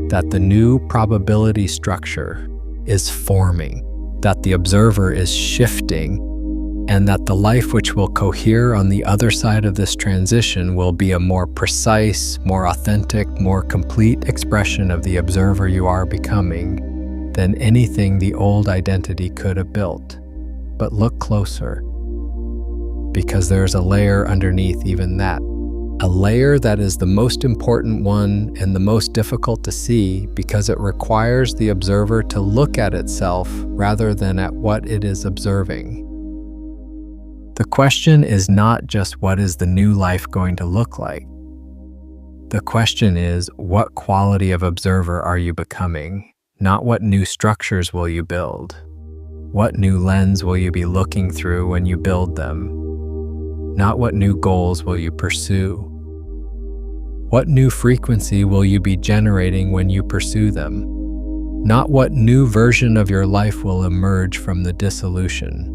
that the new probability structure is forming, that the observer is shifting, and that the life which will cohere on the other side of this transition will be a more precise, more authentic, more complete expression of the observer you are becoming than anything the old identity could have built. But look closer, because there's a layer underneath even that. A layer that is the most important one and the most difficult to see because it requires the observer to look at itself rather than at what it is observing. The question is not just what is the new life going to look like. The question is, what quality of observer are you becoming? Not what new structures will you build. What new lens will you be looking through when you build them? Not what new goals will you pursue. What new frequency will you be generating when you pursue them? Not what new version of your life will emerge from the dissolution.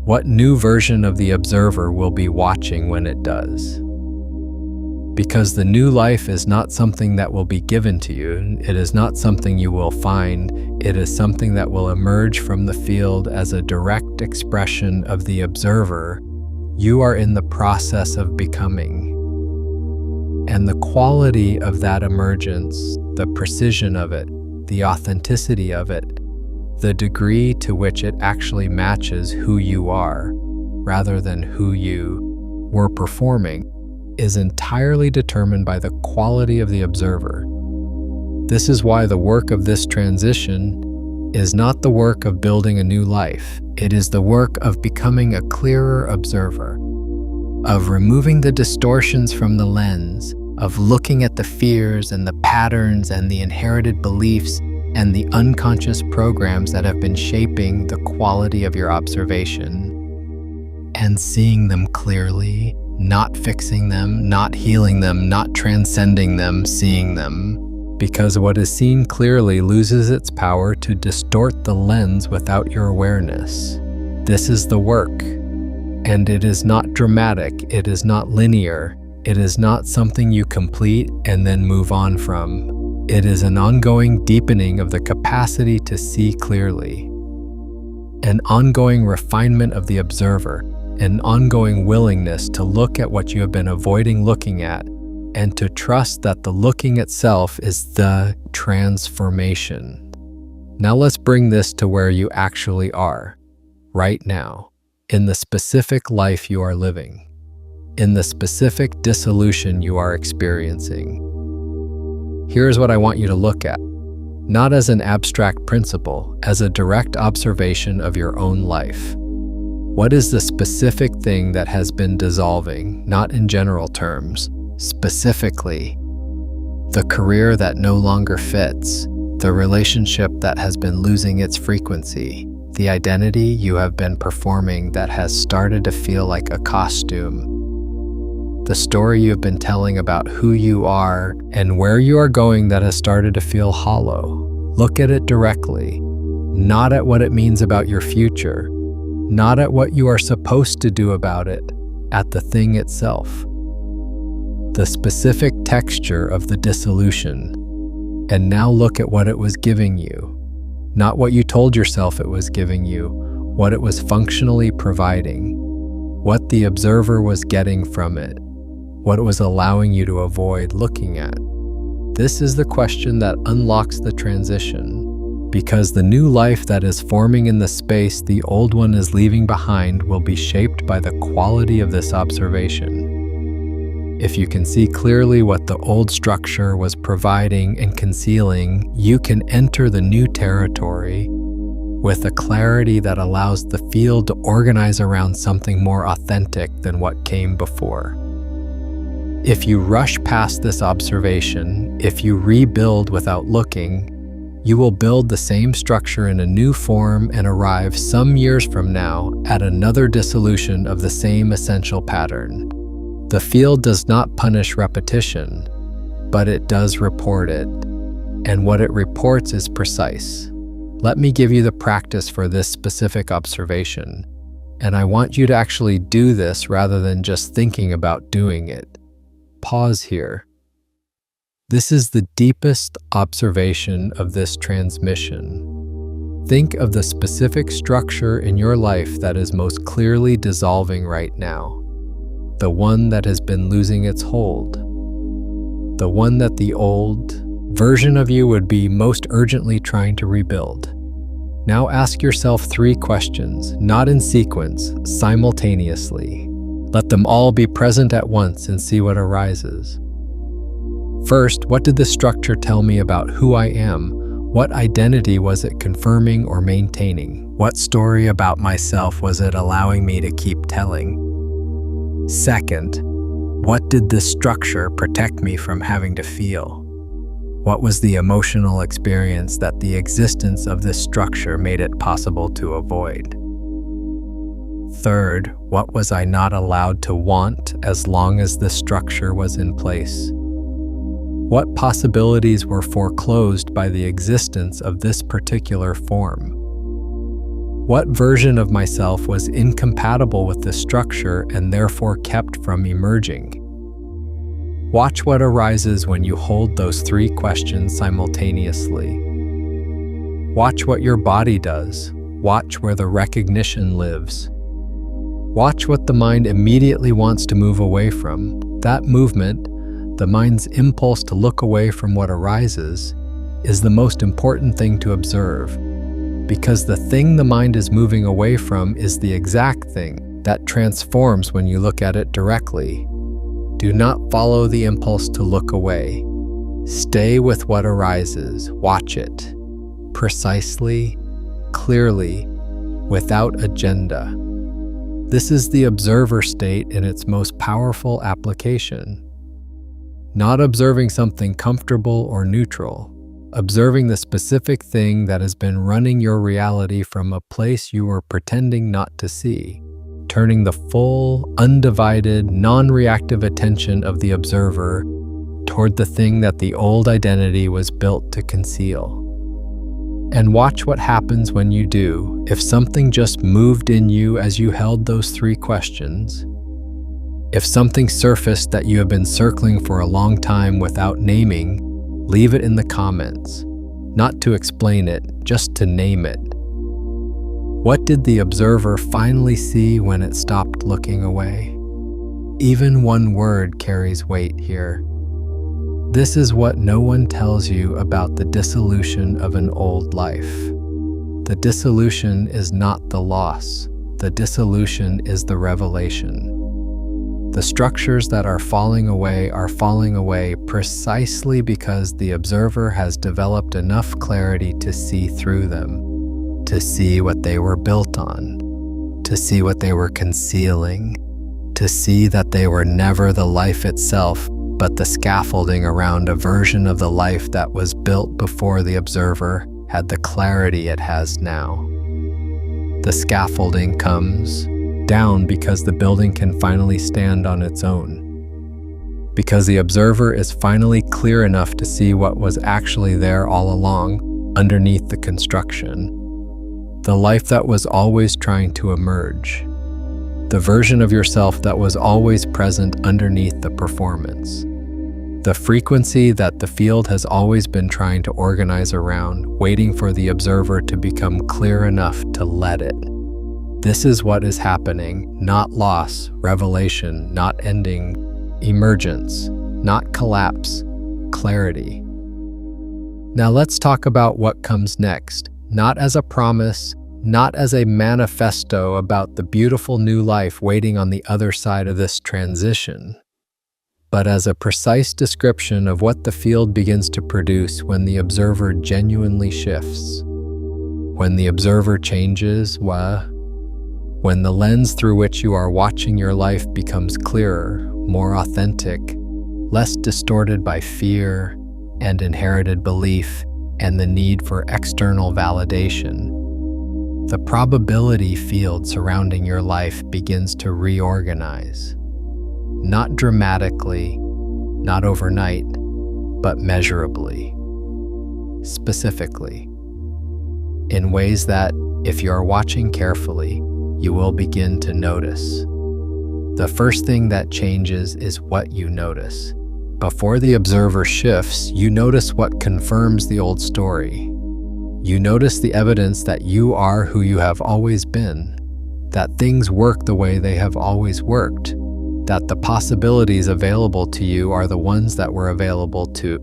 What new version of the observer will be watching when it does? Because the new life is not something that will be given to you, it is not something you will find, it is something that will emerge from the field as a direct expression of the observer you are in the process of becoming. And the quality of that emergence, the precision of it, the authenticity of it, the degree to which it actually matches who you are, rather than who you were performing, is entirely determined by the quality of the observer. This is why the work of this transition is not the work of building a new life. It is the work of becoming a clearer observer, of removing the distortions from the lens, of looking at the fears and the patterns and the inherited beliefs and the unconscious programs that have been shaping the quality of your observation, and seeing them clearly, not fixing them, not healing them, not transcending them, seeing them. Because what is seen clearly loses its power to distort the lens without your awareness. This is the work. And it is not dramatic, it is not linear, it is not something you complete and then move on from. It is an ongoing deepening of the capacity to see clearly, an ongoing refinement of the observer, an ongoing willingness to look at what you have been avoiding looking at, and to trust that the looking itself is the transformation. Now let's bring this to where you actually are, right now, in the specific life you are living, in the specific dissolution you are experiencing. Here's what I want you to look at, not as an abstract principle, as a direct observation of your own life. What is the specific thing that has been dissolving, not in general terms? Specifically, the career that no longer fits, the relationship that has been losing its frequency, the identity you have been performing that has started to feel like a costume, the story you've been telling about who you are and where you are going that has started to feel hollow. Look at it directly, not at what it means about your future, not at what you are supposed to do about it, at the thing itself. The specific texture of the dissolution, and now look at what it was giving you, not what you told yourself it was giving you, what it was functionally providing, what the observer was getting from it, what it was allowing you to avoid looking at. This is the question that unlocks the transition, because the new life that is forming in the space the old one is leaving behind will be shaped by the quality of this observation. If you can see clearly what the old structure was providing and concealing, you can enter the new territory with a clarity that allows the field to organize around something more authentic than what came before. If you rush past this observation, if you rebuild without looking, you will build the same structure in a new form and arrive some years from now at another dissolution of the same essential pattern. The field does not punish repetition, but it does report it, and what it reports is precise. Let me give you the practice for this specific observation, and I want you to actually do this rather than just thinking about doing it. Pause here. This is the deepest observation of this transmission. Think of the specific structure in your life that is most clearly dissolving right now. The one that has been losing its hold. The one that the old version of you would be most urgently trying to rebuild. Now ask yourself 3 questions, not in sequence, simultaneously. Let them all be present at once and see what arises. First, what did this structure tell me about who I am? What identity was it confirming or maintaining? What story about myself was it allowing me to keep telling? Second, what did this structure protect me from having to feel? What was the emotional experience that the existence of this structure made it possible to avoid? Third, what was I not allowed to want as long as this structure was in place? What possibilities were foreclosed by the existence of this particular form? What version of myself was incompatible with this structure and therefore kept from emerging? Watch what arises when you hold those three questions simultaneously. Watch what your body does. Watch where the recognition lives. Watch what the mind immediately wants to move away from. That movement, the mind's impulse to look away from what arises, is the most important thing to observe, because the thing the mind is moving away from is the exact thing that transforms when you look at it directly. Do not follow the impulse to look away. Stay with what arises. Watch it. Precisely, clearly, without agenda. This is the observer state in its most powerful application. Not observing something comfortable or neutral, observing the specific thing that has been running your reality from a place you were pretending not to see, turning the full, undivided, non-reactive attention of the observer toward the thing that the old identity was built to conceal. And watch what happens when you do. If something just moved in you as you held those three questions, if something surfaced that you have been circling for a long time without naming, leave it in the comments. Not to explain it, just to name it. What did the observer finally see when it stopped looking away? Even one word carries weight here. This is what no one tells you about the dissolution of an old life. The dissolution is not the loss. The dissolution is the revelation. The structures that are falling away precisely because the observer has developed enough clarity to see through them, to see what they were built on, to see what they were concealing, to see that they were never the life itself, but the scaffolding around a version of the life that was built before the observer had the clarity it has now. The scaffolding comes down because the building can finally stand on its own, because the observer is finally clear enough to see what was actually there all along, underneath the construction, the life that was always trying to emerge, the version of yourself that was always present underneath the performance, the frequency that the field has always been trying to organize around, waiting for the observer to become clear enough to let it. This is what is happening, not loss, revelation, not ending, emergence, not collapse, clarity. Now let's talk about what comes next, not as a promise, not as a manifesto about the beautiful new life waiting on the other side of this transition, but as a precise description of what the field begins to produce when the observer genuinely shifts. When the observer changes, when the lens through which you are watching your life becomes clearer, more authentic, less distorted by fear and inherited belief and the need for external validation, the probability field surrounding your life begins to reorganize. Not dramatically, not overnight, but measurably, specifically, in ways that, if you are watching carefully, you will begin to notice. The first thing that changes is what you notice. Before the observer shifts, you notice what confirms the old story. You notice the evidence that you are who you have always been, that things work the way they have always worked, that the possibilities available to you are the ones that were available to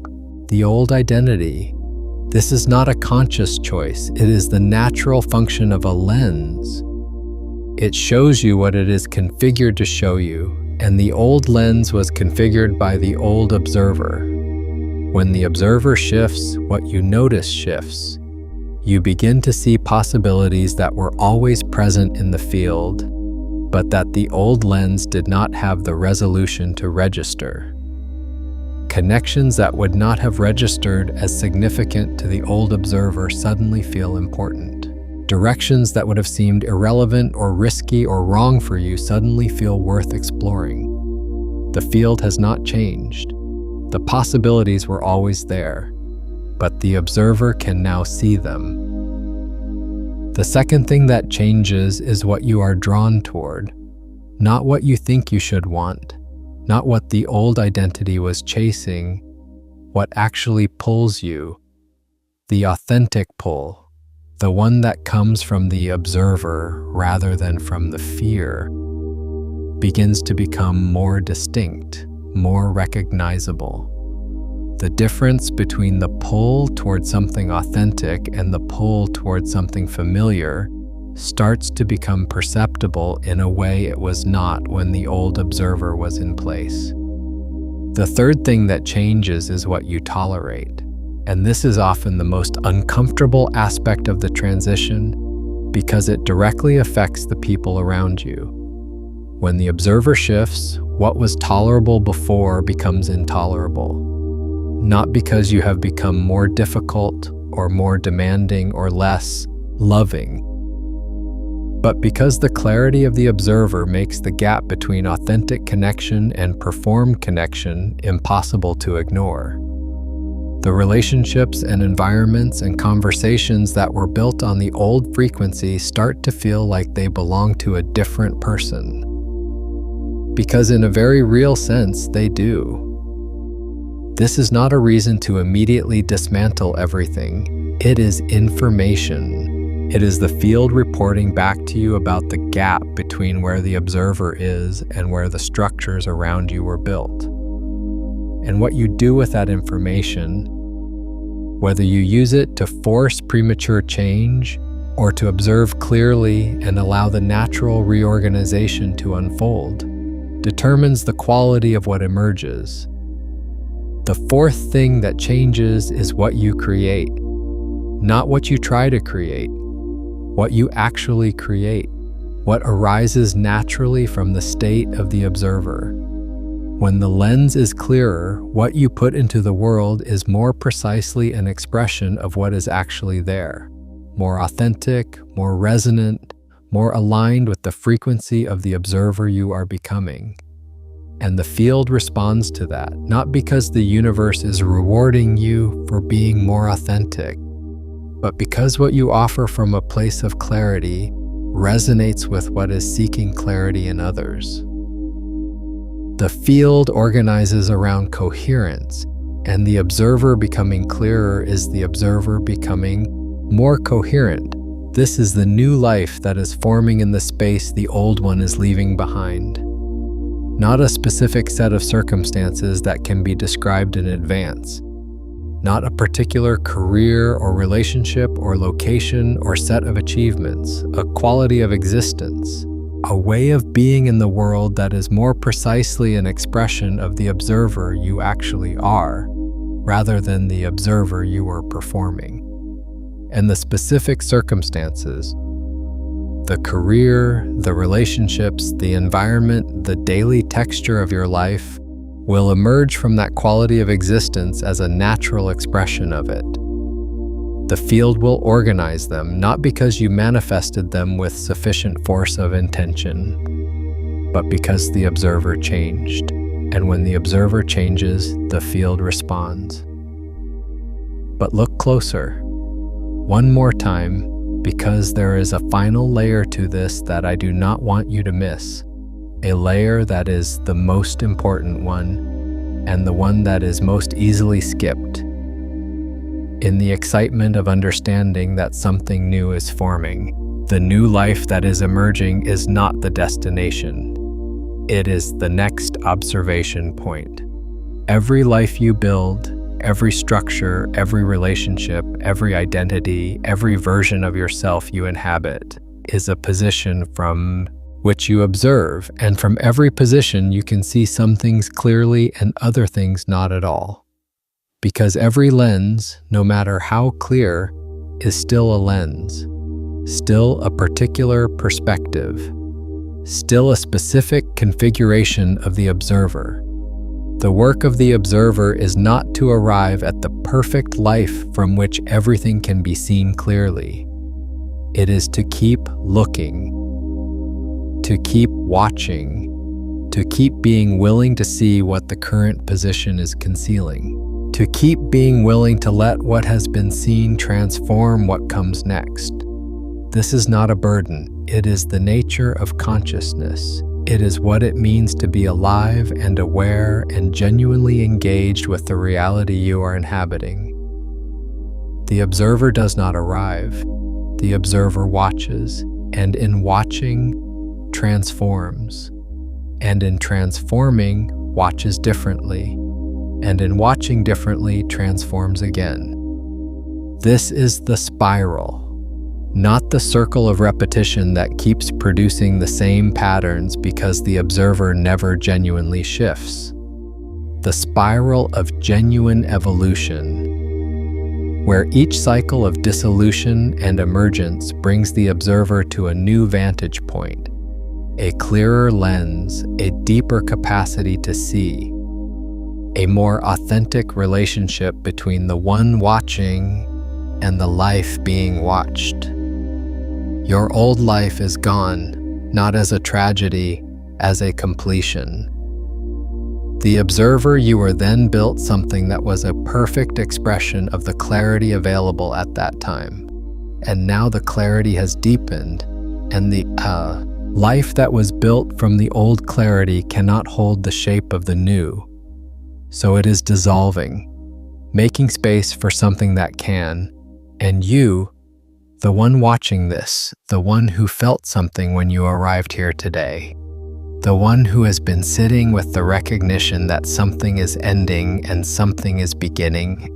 the old identity. This is not a conscious choice. It is the natural function of a lens. It shows you what it is configured to show you, and the old lens was configured by the old observer. When the observer shifts, what you notice shifts. You begin to see possibilities that were always present in the field, but that the old lens did not have the resolution to register. Connections that would not have registered as significant to the old observer suddenly feel important. directions that would have seemed irrelevant or risky or wrong for you suddenly feel worth exploring. The field has not changed. The possibilities were always there, but the observer can now see them. The second thing that changes is what you are drawn toward, not what you think you should want, not what the old identity was chasing, what actually pulls you. The authentic pull, the one that comes from the observer rather than from the fear, begins to become more distinct, more recognizable. The difference between the pull toward something authentic and the pull toward something familiar starts to become perceptible in a way it was not when the old observer was in place. The third thing that changes is what you tolerate, and this is often the most uncomfortable aspect of the transition because it directly affects the people around you. When the observer shifts, what was tolerable before becomes intolerable. Not because you have become more difficult or more demanding or less loving, but because the clarity of the observer makes the gap between authentic connection and performed connection impossible to ignore. The relationships and environments and conversations that were built on the old frequency start to feel like they belong to a different person. Because in a very real sense, they do. This is not a reason to immediately dismantle everything. It is information. It is the field reporting back to you about the gap between where the observer is and where the structures around you were built. And what you do with that information, whether you use it to force premature change or to observe clearly and allow the natural reorganization to unfold, determines the quality of what emerges. The fourth thing that changes is what you create, not what you try to create, what you actually create, what arises naturally from the state of the observer. When the lens is clearer, what you put into the world is more precisely an expression of what is actually there, more authentic, more resonant, more aligned with the frequency of the observer you are becoming. And the field responds to that, not because the universe is rewarding you for being more authentic, but because what you offer from a place of clarity resonates with what is seeking clarity in others. The field organizes around coherence, and the observer becoming clearer is the observer becoming more coherent. This is the new life that is forming in the space the old one is leaving behind. Not a specific set of circumstances that can be described in advance. Not a particular career or relationship or location or set of achievements, a quality of existence, a way of being in the world that is more precisely an expression of the observer you actually are, rather than the observer you are performing. And the specific circumstances, the career, the relationships, the environment, the daily texture of your life will emerge from that quality of existence as a natural expression of it. The field will organize them, not because you manifested them with sufficient force of intention, but because the observer changed. And when the observer changes, the field responds. But look closer. One more time, because there is a final layer to this that I do not want you to miss, a layer that is the most important one, and the one that is most easily skipped. In the excitement of understanding that something new is forming, the new life that is emerging is not the destination. It is the next observation point. Every life you build, every structure, every relationship, every identity, every version of yourself you inhabit is a position from which you observe, and from every position you can see some things clearly and other things not at all. Because every lens, no matter how clear, is still a lens, still a particular perspective, still a specific configuration of the observer. The work of the observer is not to arrive at the perfect life from which everything can be seen clearly. It is to keep looking, to keep watching, to keep being willing to see what the current position is concealing, to keep being willing to let what has been seen transform what comes next. This is not a burden. It is the nature of consciousness. It is what it means to be alive and aware and genuinely engaged with the reality you are inhabiting. The observer does not arrive. The observer watches, and in watching, transforms, and in transforming, watches differently, and in watching differently, transforms again. This is the spiral, not the circle of repetition that keeps producing the same patterns because the observer never genuinely shifts. The spiral of genuine evolution, where each cycle of dissolution and emergence brings the observer to a new vantage point, a clearer lens, a deeper capacity to see, a more authentic relationship between the one watching and the life being watched. Your old life is gone, not as a tragedy, as a completion. The observer you were then built something that was a perfect expression of the clarity available at that time. And now the clarity has deepened, and the life that was built from the old clarity cannot hold the shape of the new. So it is dissolving, making space for something that can. And you, the one watching this, the one who felt something when you arrived here today, the one who has been sitting with the recognition that something is ending and something is beginning,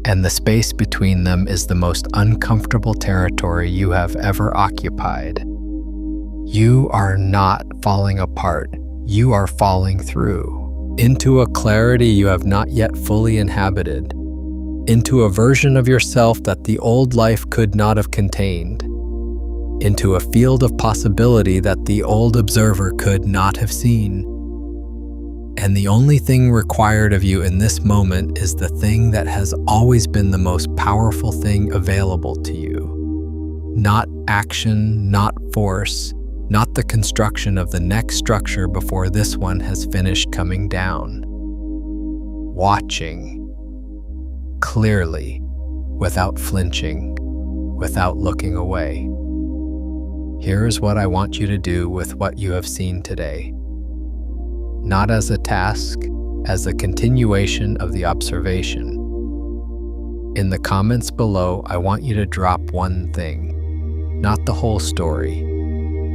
and the space between them is the most uncomfortable territory you have ever occupied. You are not falling apart. You are falling through into a clarity you have not yet fully inhabited, into a version of yourself that the old life could not have contained, into a field of possibility that the old observer could not have seen. And the only thing required of you in this moment is the thing that has always been the most powerful thing available to you. Not action, not force, not the construction of the next structure before this one has finished coming down. Watching clearly, without flinching, without looking away. Here is what I want you to do with what you have seen today. Not as a task, as a continuation of the observation. In the comments below, I want you to drop one thing, not the whole story.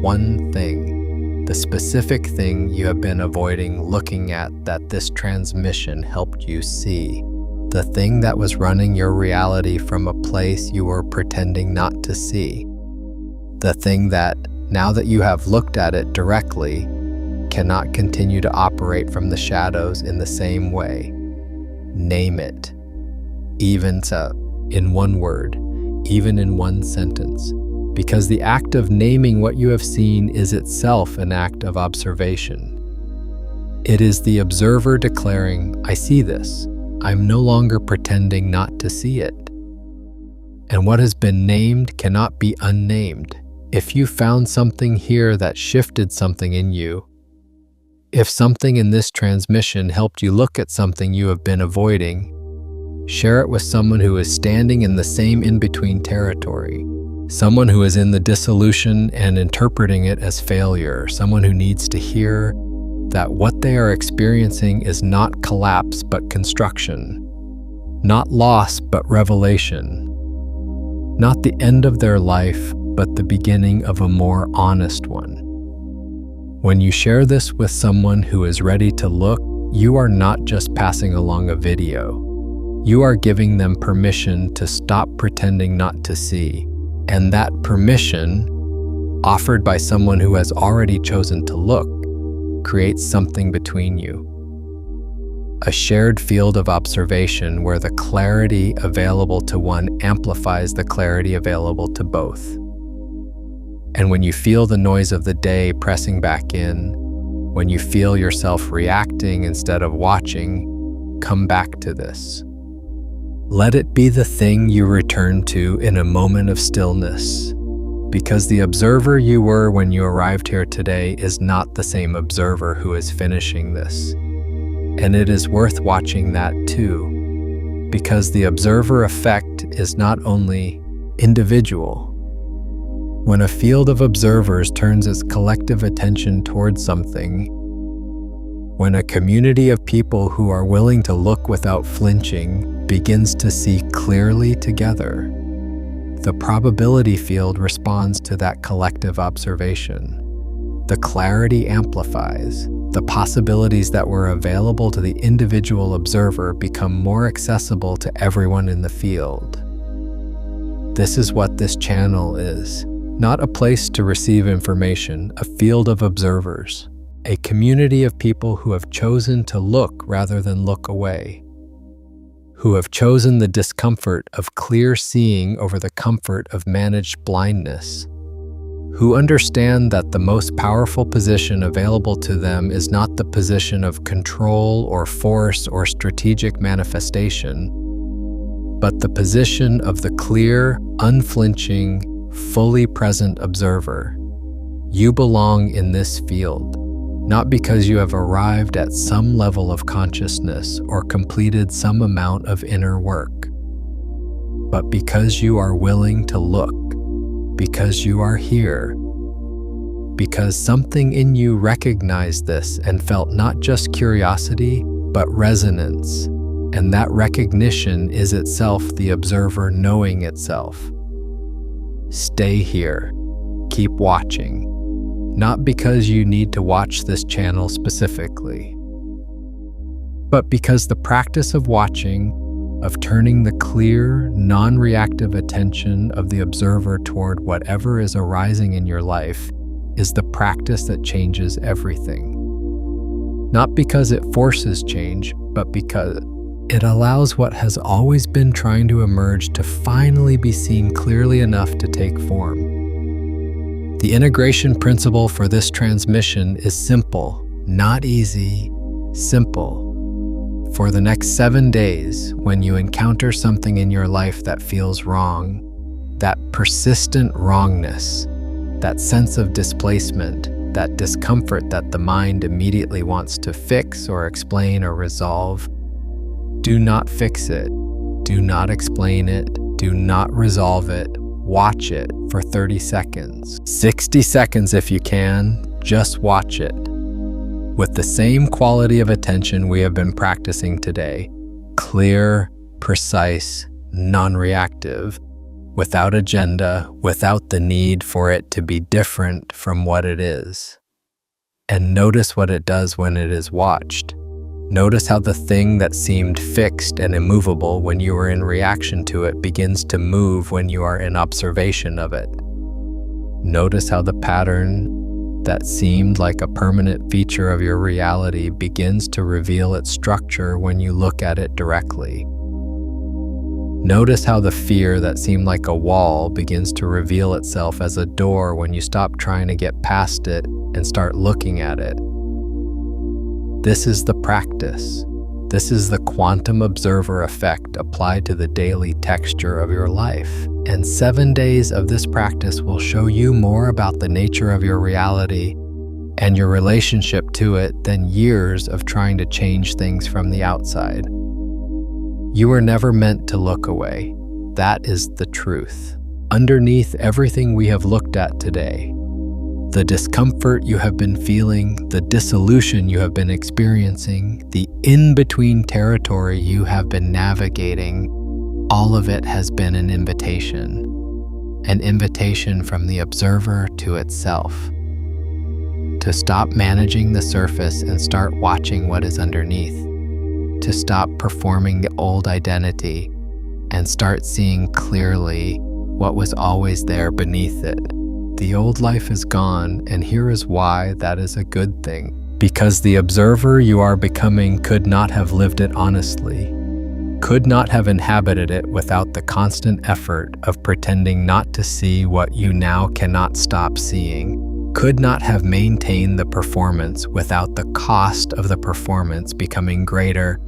One thing, the specific thing you have been avoiding looking at that this transmission helped you see. The thing that was running your reality from a place you were pretending not to see. The thing that, now that you have looked at it directly, cannot continue to operate from the shadows in the same way. Name it. Even so, in one word, even in one sentence. Because the act of naming what you have seen is itself an act of observation. It is the observer declaring, I see this. I'm no longer pretending not to see it. And what has been named cannot be unnamed. If you found something here that shifted something in you, if something in this transmission helped you look at something you have been avoiding, share it with someone who is standing in the same in-between territory, someone who is in the dissolution and interpreting it as failure, someone who needs to hear that what they are experiencing is not collapse but construction, not loss but revelation, not the end of their life but the beginning of a more honest one. When you share this with someone who is ready to look, you are not just passing along a video. You are giving them permission to stop pretending not to see. And that permission, offered by someone who has already chosen to look, creates something between you. A shared field of observation where the clarity available to one amplifies the clarity available to both. And when you feel the noise of the day pressing back in, when you feel yourself reacting instead of watching, come back to this. Let it be the thing you return to in a moment of stillness, because the observer you were when you arrived here today is not the same observer who is finishing this. And it is worth watching that too, because the observer effect is not only individual. When a field of observers turns its collective attention towards something, when a community of people who are willing to look without flinching begins to see clearly together, the probability field responds to that collective observation. The clarity amplifies. The possibilities that were available to the individual observer become more accessible to everyone in the field. This is what this channel is. Not a place to receive information, a field of observers. A community of people who have chosen to look rather than look away. Who have chosen the discomfort of clear seeing over the comfort of managed blindness. Who understand that the most powerful position available to them is not the position of control or force or strategic manifestation, but the position of the clear, unflinching, fully present observer. You belong in this field, not because you have arrived at some level of consciousness or completed some amount of inner work, but because you are willing to look, because you are here, because something in you recognized this and felt not just curiosity, but resonance, and that recognition is itself the observer knowing itself. Stay here. Keep watching. Not because you need to watch this channel specifically, but because the practice of watching, of turning the clear, non-reactive attention of the observer toward whatever is arising in your life, is the practice that changes everything. Not because it forces change, but because it allows what has always been trying to emerge to finally be seen clearly enough to take form. The integration principle for this transmission is simple, not easy, simple. For the next 7 days, when you encounter something in your life that feels wrong, that persistent wrongness, that sense of displacement, that discomfort that the mind immediately wants to fix or explain or resolve, do not fix it, do not explain it, do not resolve it. Watch it for 30 seconds, 60 seconds if you can, just watch it. With the same quality of attention we have been practicing today, clear, precise, non-reactive, without agenda, without the need for it to be different from what it is. And notice what it does when it is watched. Notice how the thing that seemed fixed and immovable when you were in reaction to it begins to move when you are in observation of it. Notice how the pattern that seemed like a permanent feature of your reality begins to reveal its structure when you look at it directly. Notice how the fear that seemed like a wall begins to reveal itself as a door when you stop trying to get past it and start looking at it. This is the practice. This is the quantum observer effect applied to the daily texture of your life. And 7 days of this practice will show you more about the nature of your reality and your relationship to it than years of trying to change things from the outside. You were never meant to look away. That is the truth. Underneath everything we have looked at today, the discomfort you have been feeling, the dissolution you have been experiencing, the in-between territory you have been navigating, all of it has been an invitation from the observer to itself. To stop managing the surface and start watching what is underneath. To stop performing the old identity and start seeing clearly what was always there beneath it. The old life is gone, and here is why that is a good thing. Because the observer you are becoming could not have lived it honestly, could not have inhabited it without the constant effort of pretending not to see what you now cannot stop seeing, could not have maintained the performance without the cost of the performance becoming greater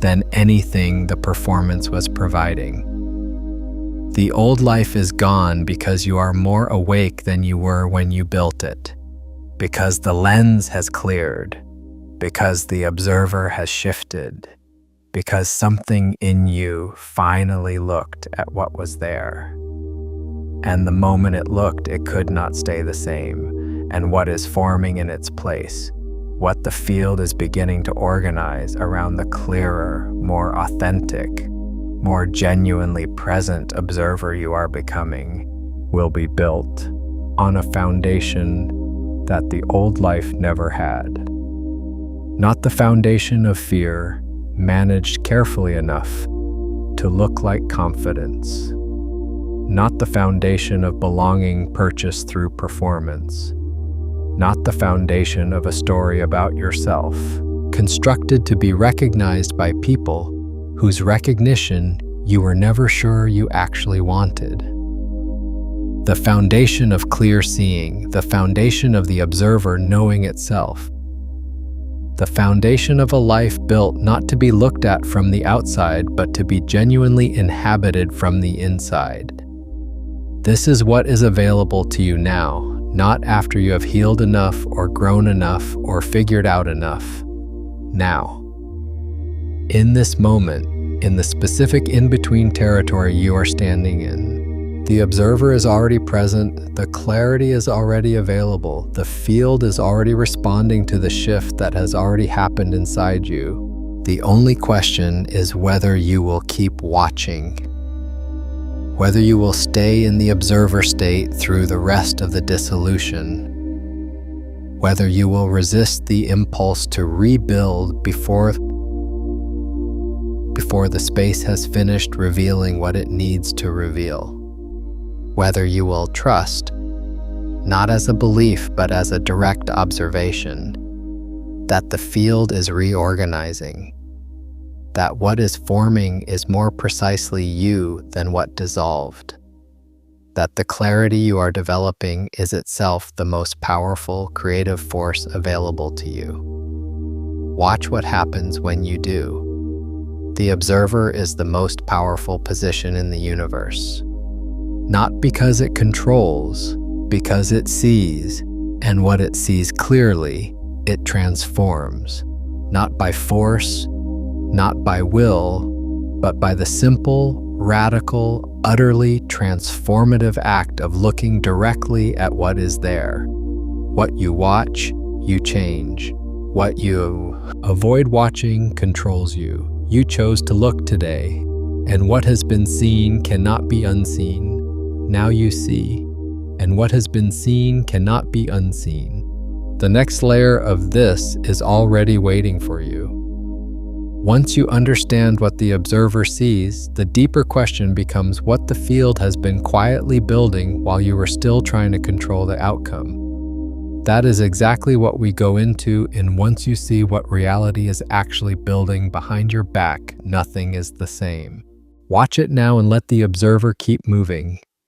than anything the performance was providing. The old life is gone because you are more awake than you were when you built it, because the lens has cleared, because the observer has shifted, because something in you finally looked at what was there. And the moment it looked, it could not stay the same. And what is forming in its place, what the field is beginning to organize around the clearer, more authentic, more genuinely present observer you are becoming, will be built on a foundation that the old life never had. Not the foundation of fear, managed carefully enough to look like confidence. Not the foundation of belonging purchased through performance. Not the foundation of a story about yourself, constructed to be recognized by people whose recognition you were never sure you actually wanted. The foundation of clear seeing, the foundation of the observer knowing itself. The foundation of a life built not to be looked at from the outside, but to be genuinely inhabited from the inside. This is what is available to you now, not after you have healed enough or grown enough or figured out enough. Now. In this moment, in the specific in-between territory you are standing in, the observer is already present, the clarity is already available, the field is already responding to the shift that has already happened inside you. The only question is whether you will keep watching, whether you will stay in the observer state through the rest of the dissolution, whether you will resist the impulse to rebuild before the space has finished revealing what it needs to reveal, whether you will trust, not as a belief but as a direct observation, that the field is reorganizing, that what is forming is more precisely you than what dissolved, that the clarity you are developing is itself the most powerful creative force available to you. Watch what happens when you do. The observer is the most powerful position in the universe, not because it controls, because it sees, and what it sees clearly, it transforms, not by force, not by will, but by the simple, radical, utterly transformative act of looking directly at what is there. What you watch, you change. What you avoid watching controls you. You chose to look today, and what has been seen cannot be unseen. Now you see, and what has been seen cannot be unseen. The next layer of this is already waiting for you. Once you understand what the observer sees, the deeper question becomes what the field has been quietly building while you were still trying to control the outcome. That is exactly what we go into in once you see what reality is actually building behind your back, nothing is the same. Watch it now and let the observer keep moving.